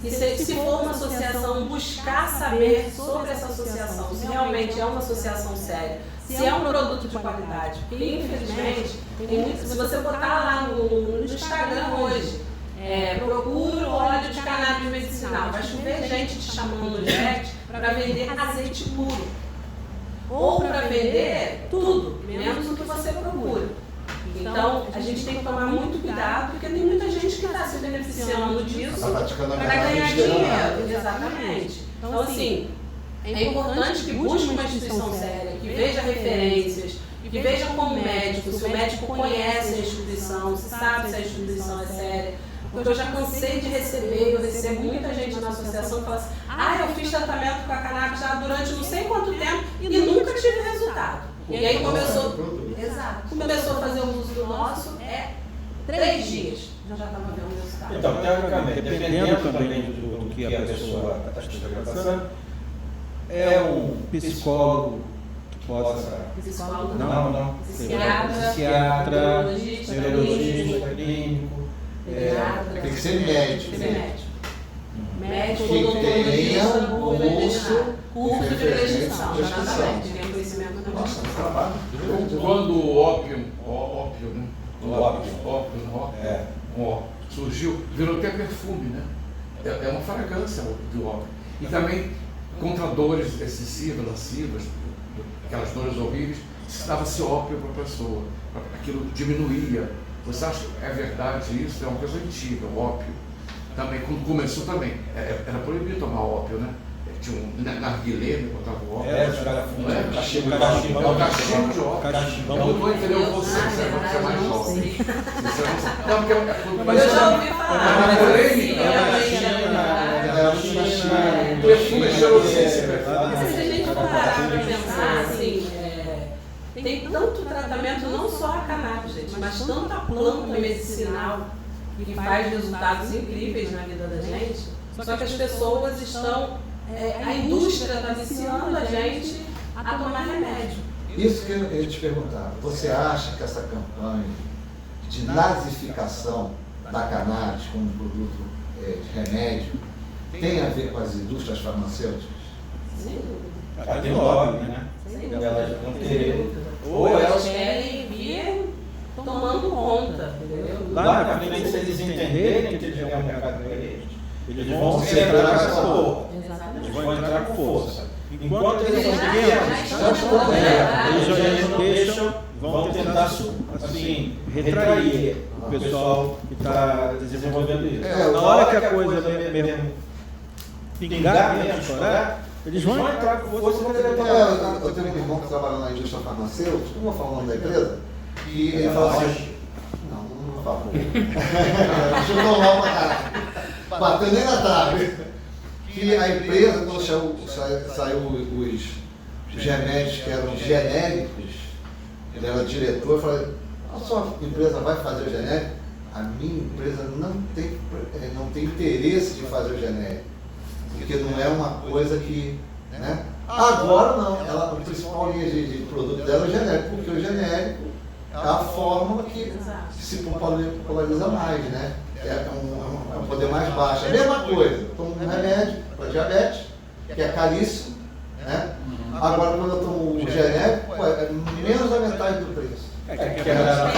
E se for uma associação, buscar saber sobre essa associação, se realmente é uma associação séria, se é um produto de qualidade. Porque, infelizmente, tem muito, se você botar lá no Instagram hoje, procura óleo de cannabis medicinal, vai chover gente te chamando no direct para vender azeite puro. Ou para vender tudo, menos o que você procura. Então, a gente tem que tomar muito cuidado, porque tem muita gente que está se beneficiando disso para ganhar dinheiro. Exatamente. Então, assim, é importante que busque uma instituição séria, que veja referências, que veja como médico, se o médico conhece a instituição, se sabe se a instituição é séria. Porque eu já cansei de receber, eu recebo muita gente na associação que fala assim, eu fiz tratamento com a cannabis já durante não sei quanto tempo e nunca tive resultado. E aí começou a fazer o uso do nosso, 3 dias, já estava vendo o resultado. então, teoricamente, dependendo também do que a pessoa está passando, é um psicólogo que possa... Psicólogo Não. Psiquiatra, neurologista, clínico. Tem que ser médico. Médico, Que tenha curso de prescrição, prescrição. exatamente, tem conhecimento do Nossa, negócio. um trabalho grande. Quando o ópio, né? Surgiu, virou até perfume, né? É uma fragrância do ópio. E também contra dores excessivas, lascivas, aquelas dores horríveis, dava-se ópio para a pessoa. Aquilo diminuía. Você acha que é verdade isso? É uma coisa antiga, o ópio. Também, quando começou também, era proibido tomar ópio, né? tinha um narguilé, me botava o óculos. Os caras fumam. O cachimbo de óculos. Eu não vou entender você, você é mais jovem. Não, porque Eu já ouvi falar. é polêmica. Perfume cheirosíssimo. Mas se a gente parar para pensar, assim, tem tanto tratamento, não só a cannabis, gente, mas tanta planta medicinal que faz resultados incríveis na vida da gente, só que as pessoas estão, a indústria está viciando a gente a tomar remédio. Isso que eu ia te perguntar. Você acha que essa campanha de nazificação da cannabis como produto de remédio tem a ver com as indústrias farmacêuticas? Sim. Tem lobby, né? Elas vão querer. Ou elas querem vir tomando conta, entendeu? lá na frente, se eles entenderem que eles vão mercado para eles vão se entrar com essa porra. Eles vão entrar com força. Enquanto eles não deixam, vão tentar assim, retrair o pessoal que está desenvolvendo isso. Na hora que a coisa mesmo pingar, mesmo estourar, eles vão entrar com força e vão querer tomar. Eu tenho um irmão que trabalha na indústria farmacêutica, não vou falar o nome da empresa, e ele fala assim, não vou falar. Chutou mal pra caralho. Bateu nem na trave. Que a empresa, quando saiu os remédios que eram genéricos, ele era diretor, eu falei, a sua empresa vai fazer o genérico? A minha empresa não tem interesse de fazer o genérico. Porque não é uma coisa que, né? Agora não, a principal linha de produto dela é o genérico, porque o genérico é a fórmula que se populariza mais, né? É um poder mais baixo. É a mesma coisa, eu tomo um remédio para diabetes, que é caríssimo, né? Agora quando eu tomo o genérico, é menos da metade do preço. Quebrar na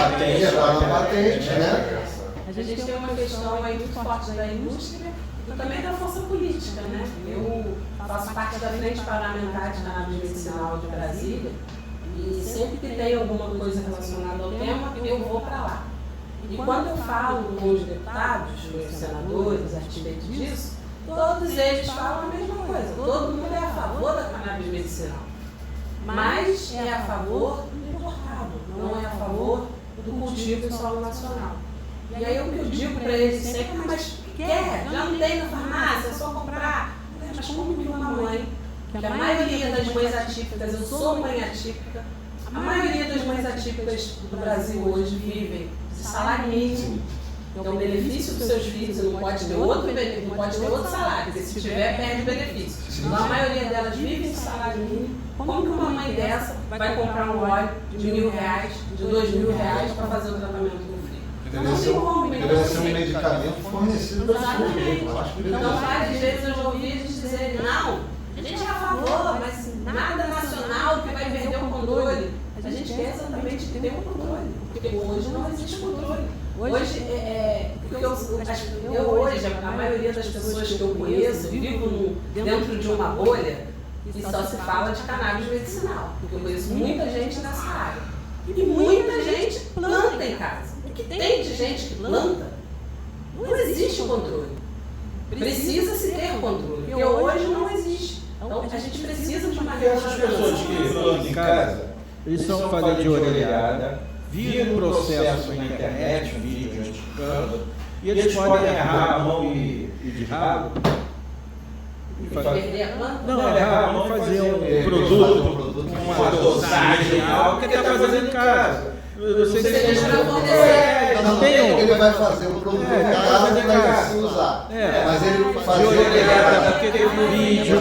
patente, né? A gente tem uma questão aí muito forte da indústria e também da força política, né? Eu faço parte da Frente Parlamentar de Cannabis Medicinal de Brasília e sempre que tem alguma coisa relacionada ao tema, eu vou para lá. E quando eu falo com os deputados, os senadores, a respeito disso, todos eles falam a mesma coisa. Todo mundo é a favor da cannabis medicinal, mas é a favor do importado, não é a favor do cultivo em solo nacional. E aí o que eu digo para eles sempre, mas quer? Já não tem na farmácia, é só comprar. Mas como que uma mãe, que a maioria das mães atípicas, eu sou mãe atípica, a maioria das mães atípicas do Brasil hoje vivem de salário mínimo. Então o benefício dos seus filhos não pode ter outro salário, porque se tiver, perde o benefício. Então a maioria delas vive de salário mínimo. Como que uma mãe dessa vai comprar um óleo de R$1.000, de R$2.000 para fazer o tratamento do filho? Deve ser um medicamento fornecido pelo SUS. Então, várias vezes eu já ouvi eles dizerem, não, a gente é a favor, mas nada nacional que vai perder o controle. A gente quer exatamente ter o controle, porque hoje não existe controle. Hoje, a maioria das pessoas que eu conheço, vivo dentro de uma bolha e só se fala de cannabis medicinal, porque eu conheço muita gente nessa área. E muita gente planta em casa. O que tem de gente que planta, não existe controle. Precisa-se ter controle, porque hoje não existe. Então a gente precisa de uma Essas pessoas que plantam em casa, eles são fazer de orelhada, viram o processo na internet, vídeos, explicando, e eles podem errar a mão e de rabo. Perder a planta? Não, errar a mão e fazer um produto, uma dosagem, algo que ele está fazendo em casa. Eu não sei se ele não tem ele vai fazer um produto em casa para se usar. Mas ele fazer porque tem um vídeo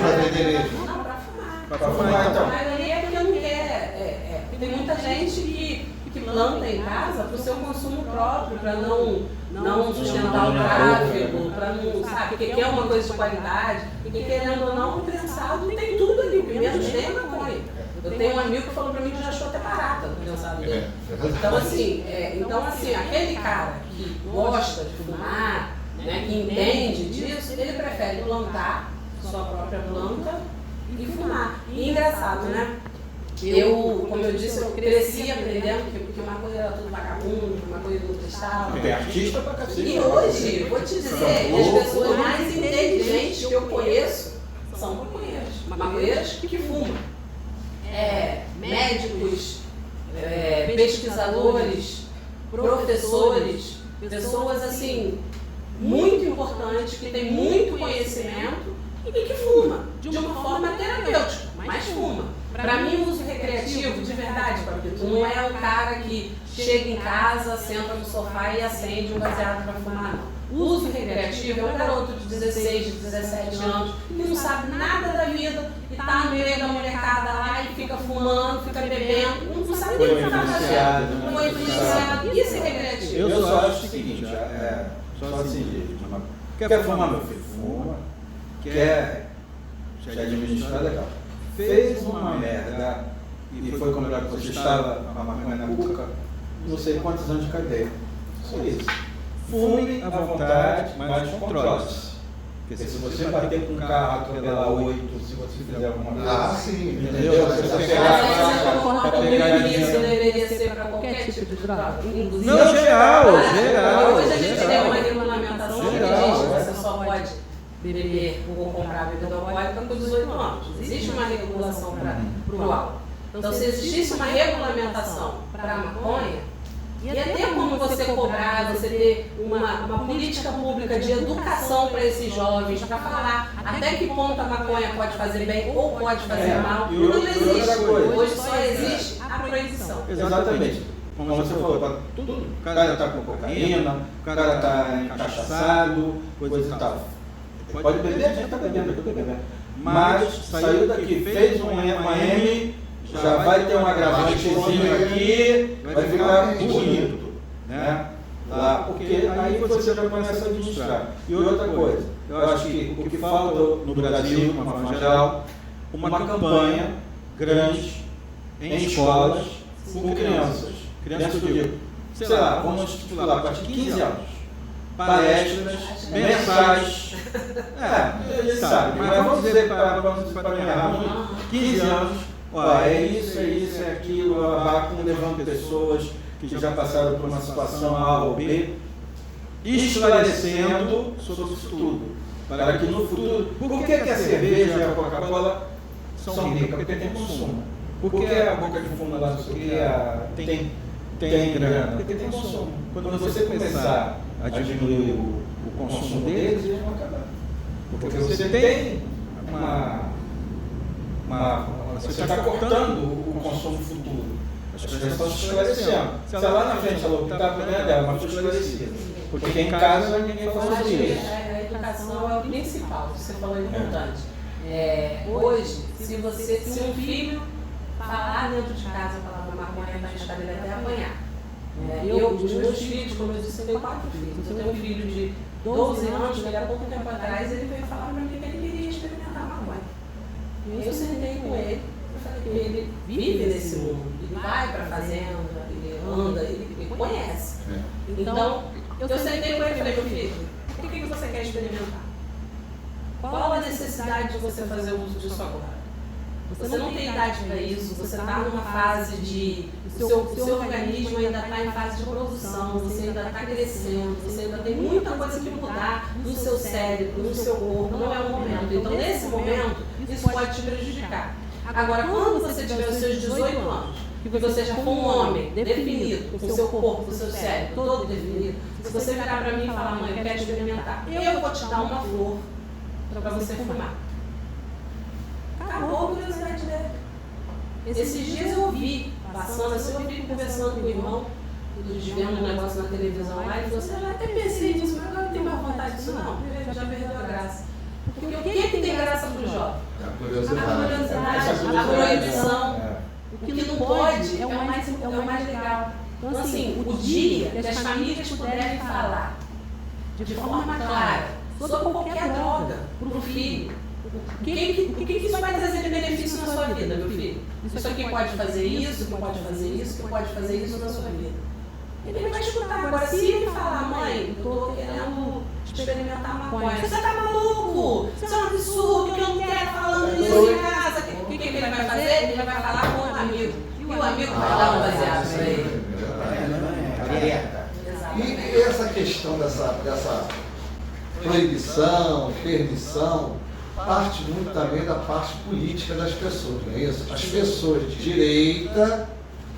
para fumar. A maioria é porque não quer. Tem muita gente que planta em casa para o seu consumo próprio, para não sustentar o tráfego, para não, sabe, porque quer uma coisa de qualidade, e querendo ou não, o prensado tem tudo ali, menos tem maconha. Eu tenho um amigo que falou para mim que já achou até barata o prensado dele. Então assim, aquele cara que gosta de fumar, né, que entende disso, ele prefere plantar sua própria planta e fumar. E engraçado, né? Como eu disse, eu cresci aprendendo que maconha era tudo vagabundo, que maconha não prestava. É artista pra cacete. E hoje, vou te dizer, as pessoas mais inteligentes que eu conheço são maconheiros. maconheiros que fumam. Médicos, pesquisadores, professores, pessoas assim muito importantes, que têm muito conhecimento e que fuma, de uma forma terapêutica, mas fuma. Para mim, o uso recreativo, de verdade, Papito, não é o cara que chega em casa, senta no sofá e acende um baseado para fumar, não. O uso recreativo é um garoto de 16, de 17 anos, que não sabe nada da vida e está no meio da molecada lá e fica fumando, fica bebendo, não sabe nem o que está fazendo. Foi influenciado. Isso é recreativo. Eu só acho o seguinte, só assim, gente, quer fumar, meu filho? Fuma. Quer se administrar, legal. Fez uma merda e foi comprado que você estava com a maconha na boca, não sei quantos anos de cadeia. Só isso. Fume à vontade, mas controle-se. Porque se você bater com um carro, atropelar 8, se você fizer alguma coisa. Sim. Entendeu? Mas você concorda comigo que isso deveria ser para qualquer tipo de droga? Não, geral. Hoje a gente tem uma regulamentação que diz que você só pode beber ou comprar bebida alcoólica com 18 anos. Existe uma regulação para o álcool. Então, se existisse uma regulamentação para a maconha, ia ter como você cobrar, você ter uma política pública de educação para esses jovens, para falar até que ponto a maconha pode fazer bem ou pode fazer mal. Não existe. Hoje só existe a proibição. Exatamente. Como você falou, para tudo. O cara está com cocaína, o cara está encaixaçado, coisa e tal. Pode beber, a gente está bebendo. Mas saiu daqui, fez uma M, já vai ter um agravantezinho aqui, vai ficar bonito, né? Lá, porque aí você já começa a administrar. E outra coisa, eu acho que o que falta no Brasil, de uma forma geral, uma campanha grande em escolas com crianças. Crianças que eu digo, sei lá, vamos estipular a partir de 15 anos. Palestras, mensais. Ele sabe, mas vamos dizer para não errar muito, 15 anos. É isso, é aquilo, levando pessoas que já passaram por uma situação A ou B, esclarecendo sobre isso tudo, para que no futuro, por que a cerveja e a Coca-Cola são ricas? Porque tem consumo. Por que a boca de fumo lá, tem grana? Porque tem consumo. Quando você começar a diminuir o consumo deles, eles vão acabar. Porque você tem você está cortando o consumo futuro. As pessoas estão se esclarecendo. Se lá na frente ela optar por dela, mas foi esclarecida. Porque em casa ninguém fala sobre isso. A educação é o principal, você falou importante. Hoje, se um filho falar dentro de casa a palavra maconha, está arriscado ele até apanhar. Os meus filhos, como eu disse, eu tenho 4 filhos. Eu tenho um filho de 12 anos, que há pouco tempo atrás ele veio falar para mim que ele queria experimentar maconha. Eu sentei com ele, eu falei que ele vive nesse mundo, ele vai para a fazenda, ele anda, ele conhece. Então, eu sentei com ele e falei, meu filho, o que você quer experimentar? Qual a necessidade de você fazer o uso disso agora? Você não tem idade para isso, você está numa fase de... O seu organismo ainda está em fase de produção, você ainda está crescendo, você ainda tem muita coisa que mudar no seu cérebro, no seu corpo, não é o momento. Então, nesse momento, isso pode te prejudicar. Agora, quando você tiver os seus 18 anos, que você já for um homem definido, com o seu corpo, com o seu cérebro todo definido, se você virar para mim e falar, mãe, eu quero experimentar, eu vou te dar uma flor para você fumar. Acabou a curiosidade dele. Esses dias eu ouvi, passando assim, eu ouvi conversando com o irmão, eles vendo um negócio na televisão lá, e falou assim, eu até pensei nisso, mas agora não tenho mais vontade disso não, porque já perdeu a graça. Porque o que tem graça para o jovem? A curiosidade, a proibição. O que não pode é o mais legal. Então assim, o dia que as famílias puderem falar de forma clara sobre qualquer droga para o filho, o que isso vai trazer de benefício na sua vida, meu filho? Isso aqui pode fazer isso, que pode fazer isso, que pode fazer isso na sua vida. Ele vai escutar. Agora, se ele falar, mãe, eu estou querendo experimentar maconha, você tá maluco? Isso é um absurdo, que eu não quero falando isso em casa. O que ele vai fazer? Ele vai falar com um amigo. E o amigo vai dar um baseado para ele. E essa questão dessa proibição, permissão, parte muito também da parte política das pessoas, não é isso? As pessoas de direita,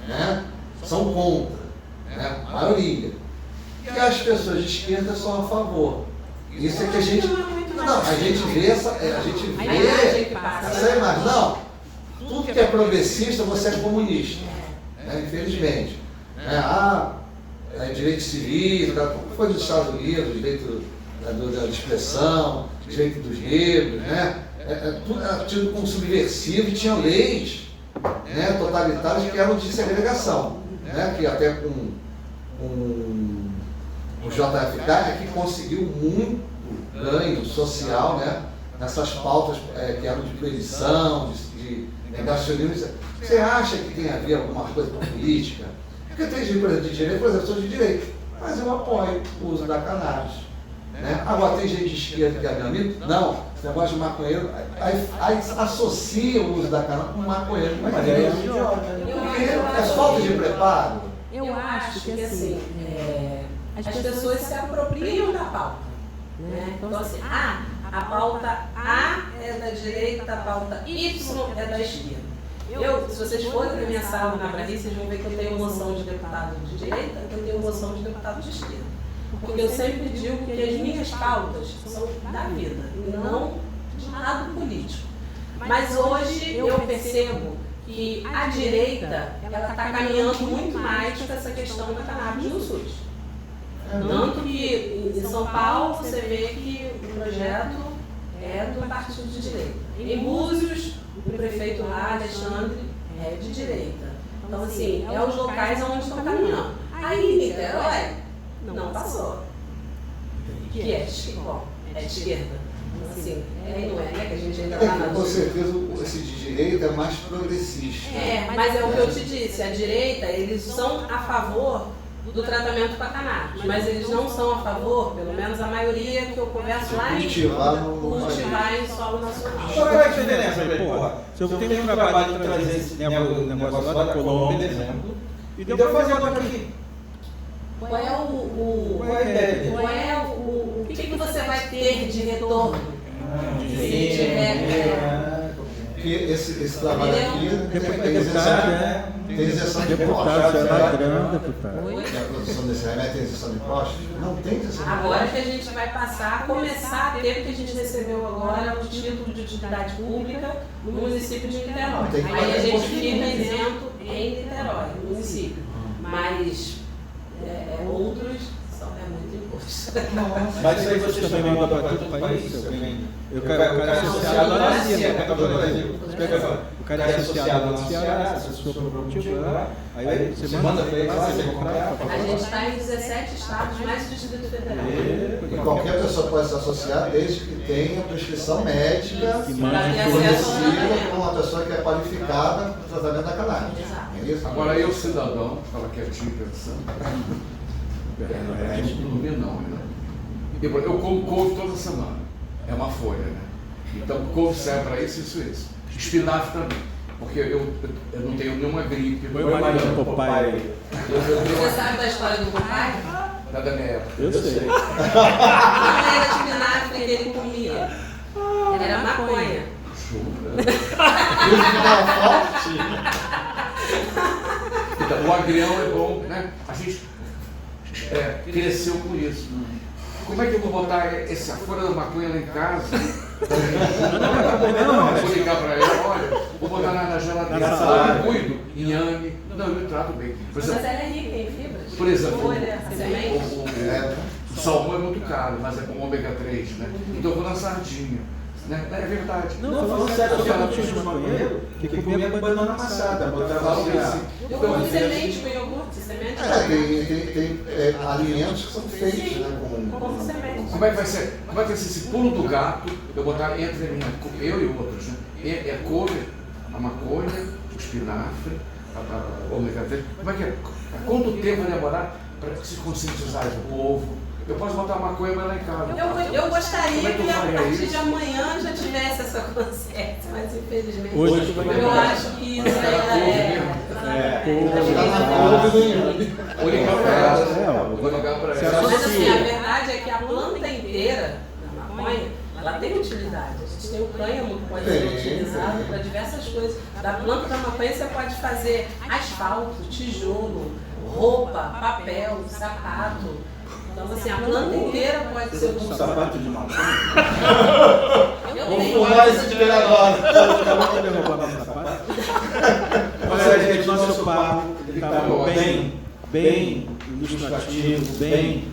né, são contra, né, a maioria. E as pessoas de esquerda são a favor. Isso é que a gente... Não, a gente vê essa imagem. Não, tudo que é progressista, você é comunista, né, infelizmente. Direitos civis, como foi nos Estados Unidos, direito da expressão, direito dos negros, né? Tudo era tido como subversivo e tinha leis, né, totalitárias que eram de segregação, né? Que até com o JFK é que conseguiu muito ganho social, né? Nessas pautas que eram de proibição, de negacionismo. Você acha que tem a ver alguma coisa com política? Porque tem gente, por exemplo, de direito, por exemplo, eu sou de direito, mas eu apoio o uso da cannabis. Né? Agora tem gente de esquerda que é meu amigo? Não, esse negócio de maconheiro, aí associa o uso da cannabis com maconheiro. Mas é falta de preparo. Eu acho que assim, as pessoas se apropriam da pauta. Né? Então assim, a pauta A é da direita, a pauta Y é da esquerda. Se vocês forem na minha sala na Brasília, vocês vão ver que eu tenho moção de deputado de direita e eu tenho moção de deputado de esquerda. Porque eu sempre digo que as minhas pautas são da vida e não de lado político. Mas hoje eu percebo que a direita ela está caminhando muito mais para essa questão da cannabis no SUS. Tanto que em São Paulo você vê que o projeto é do partido de direita. Em Búzios, o prefeito lá, Alexandre, é de direita. Então, assim, é os locais onde estão caminhando. Aí, Niterói, não passou. Que é de esquerda. Assim, não é, né? Que a gente ainda está na com certeza, esse de direita é mais progressista. Mas é o que eu te disse. A direita, eles são a favor do tratamento com a cannabis, mas eles não são a favor, pelo menos a maioria que eu converso lá cultivar em solo nacional. Qual é a diferença? Se eu tenho um trabalho de trazer esse negócio lá da Colômbia, por exemplo, e deu para fazer outro aqui. Qual é o que você vai ter de retorno? Se tiver... Porque esse trabalho aqui tem isenção de deputado, impostos. deputado. A produção desse remédio tem isenção de impostos? Não tem isenção de impostos. Agora que a gente vai começar a ter, porque a gente recebeu agora o título de utilidade pública no município de Niterói. Aí a gente fica isento em Niterói, no município. Mas outros é muito imposto. Mas isso aí você também manda para todo o país? O cara é associado lá na Cia, o cara é associado lá no Ceará, associou para o produtivo lá, aí você manda para ele lá, você comprar. A gente está em 17 estados, mais o Distrito Federal. E qualquer pessoa pode se associar desde que tenha prescrição médica fornecida por uma pessoa que é qualificada para o tratamento da cannabis. É isso? Agora eu, cidadão, estava quietinho pensando, não dormir não, né? Eu como couve toda semana. É uma folha, né? Então, couve serve para isso. Espinafre também. Porque eu não tenho nenhuma gripe. Foi mais um papai. Você sabe da história do papai? Não é da minha época. Eu sei. Não era espinafre que ele comia. Era maconha. Isso que dava forte? Então, o agrião é bom, né? A gente cresceu com isso. Como é que eu vou botar essa folha da maconha lá em casa? Vou ligar para ela, olha, vou botar na geladeira, eu cuido, inhame. Não, eu trato bem. Mas ela é rica em fibras? Por exemplo, o o salmão é muito caro, mas é com ômega 3, né? Então eu vou na sardinha. Né? É verdade. Não, falando sério, eu já tinha um maconheiro que comia banana amassada, botava eu como semente com iogurte, semente. Tem alimentos que são feitos, né? Como semente. Como é que vai ser? Como é que vai ser esse pulo do gato? Eu botar entre eu e outros, né? É couve, a maconha, o espinafre, a ômega 3. Como é que é? Quanto tempo vai demorar para se conscientizar do povo? Eu posso botar maconha lá em casa. Eu gostaria que a partir de amanhã já tivesse essa consciência, mas infelizmente Hoje eu acho que isso Vou ligar para ela. Mas assim, a verdade é que a planta inteira da maconha, ela tem utilidade. A gente gente tem o cânhamo que pode ser utilizado para diversas coisas. Da planta da maconha você pode fazer asfalto, tijolo, roupa, papel, sapato. Então, assim, a planta inteira pode ser Um sapato de maconha? Eu tenho Vamos esse dinheiro agora. Olha, gente, nosso papo estava bem ilustrativo, bem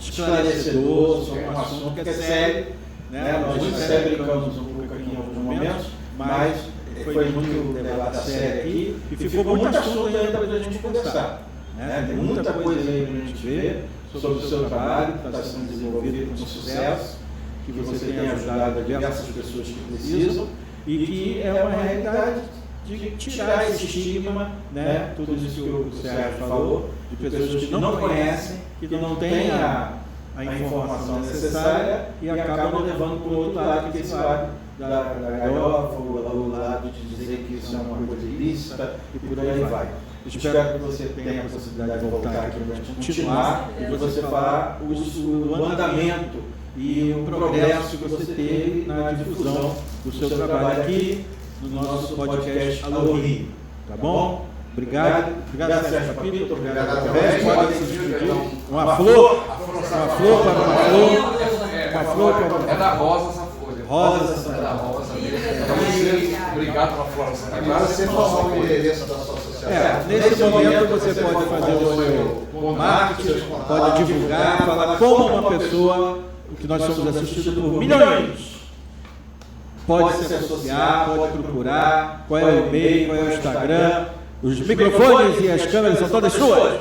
esclarecedor sobre um assunto que é sério, né? Nós até brincamos um pouco aqui em alguns momentos, mas foi muito levado a sério aqui e ficou muito assunto ainda para a gente conversar. Né? Tem muita coisa aí para a gente ver sobre o seu trabalho, que está sendo desenvolvido com sucesso, que você tem ajudado diversas pessoas que precisam e que é uma realidade de tirar esse estigma, né? Tudo isso que o Sérgio falou, de pessoas que não conhecem, que não têm a informação necessária e acabam levando para o outro lado, que é esse lado da galhofa, o lado de dizer que isso é uma coisa ilícita e por aí vai. Espero que você tenha a possibilidade de voltar aqui para a gente continuar e você falar o andamento e o progresso que você teve na difusão do seu trabalho aqui no nosso podcast Alô Rio. Tá bom? Obrigado. Obrigado, Sérgio Papito. Obrigado, Alves. Pode se despedir. Uma flor para uma flor. Uma flor para uma flor. É da Rosa essa folha. Rosa essa É da flor. Rosa mesmo. Obrigado pela flor. Agora você passar o endereço da sua associação. Nesse momento você pode fazer o seu marketing, pode divulgar, falar como uma pessoa, que nós somos assistidos por milhões. Pode se associar, pode procurar, qual é o e-mail, qual é o Instagram, os microfones e as câmeras são todas suas.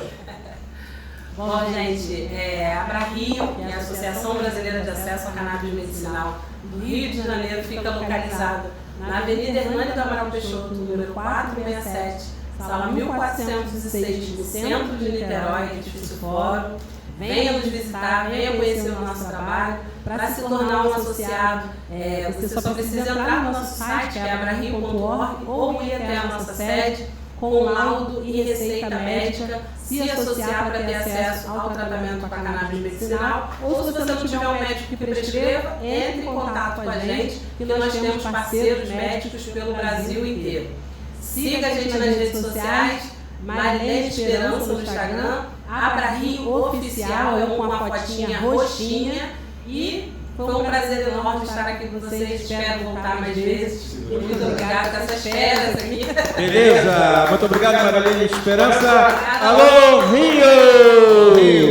Bom, gente, a Abrario, que é a Associação Brasileira de Acesso à Cannabis Medicinal do Rio de Janeiro, fica localizada na Avenida Hernani do Amaral Peixoto, número 467, sala 1406, no centro de Niterói, edifício Fórum. Venha nos visitar, venha conhecer o nosso trabalho. Para se tornar um associado, você só precisa entrar no nosso site, que é abrario.org, ou ir até a nossa sede com laudo e receita médica, se associar para ter acesso ao tratamento com a cannabis medicinal, ou se você não tiver um médico que prescreva, entre em contato com a gente, que nós temos parceiros médicos pelo Brasil inteiro. Siga a gente nas redes sociais, Marilene Esperança no Instagram, Abrario Oficial, eu com a fotinha roxinha, e foi um prazer enorme estar aqui com vocês, espero voltar mais vezes, e muito obrigada por essas férias aqui. Beleza, muito obrigado, Marilene Esperança. Alô, Rio!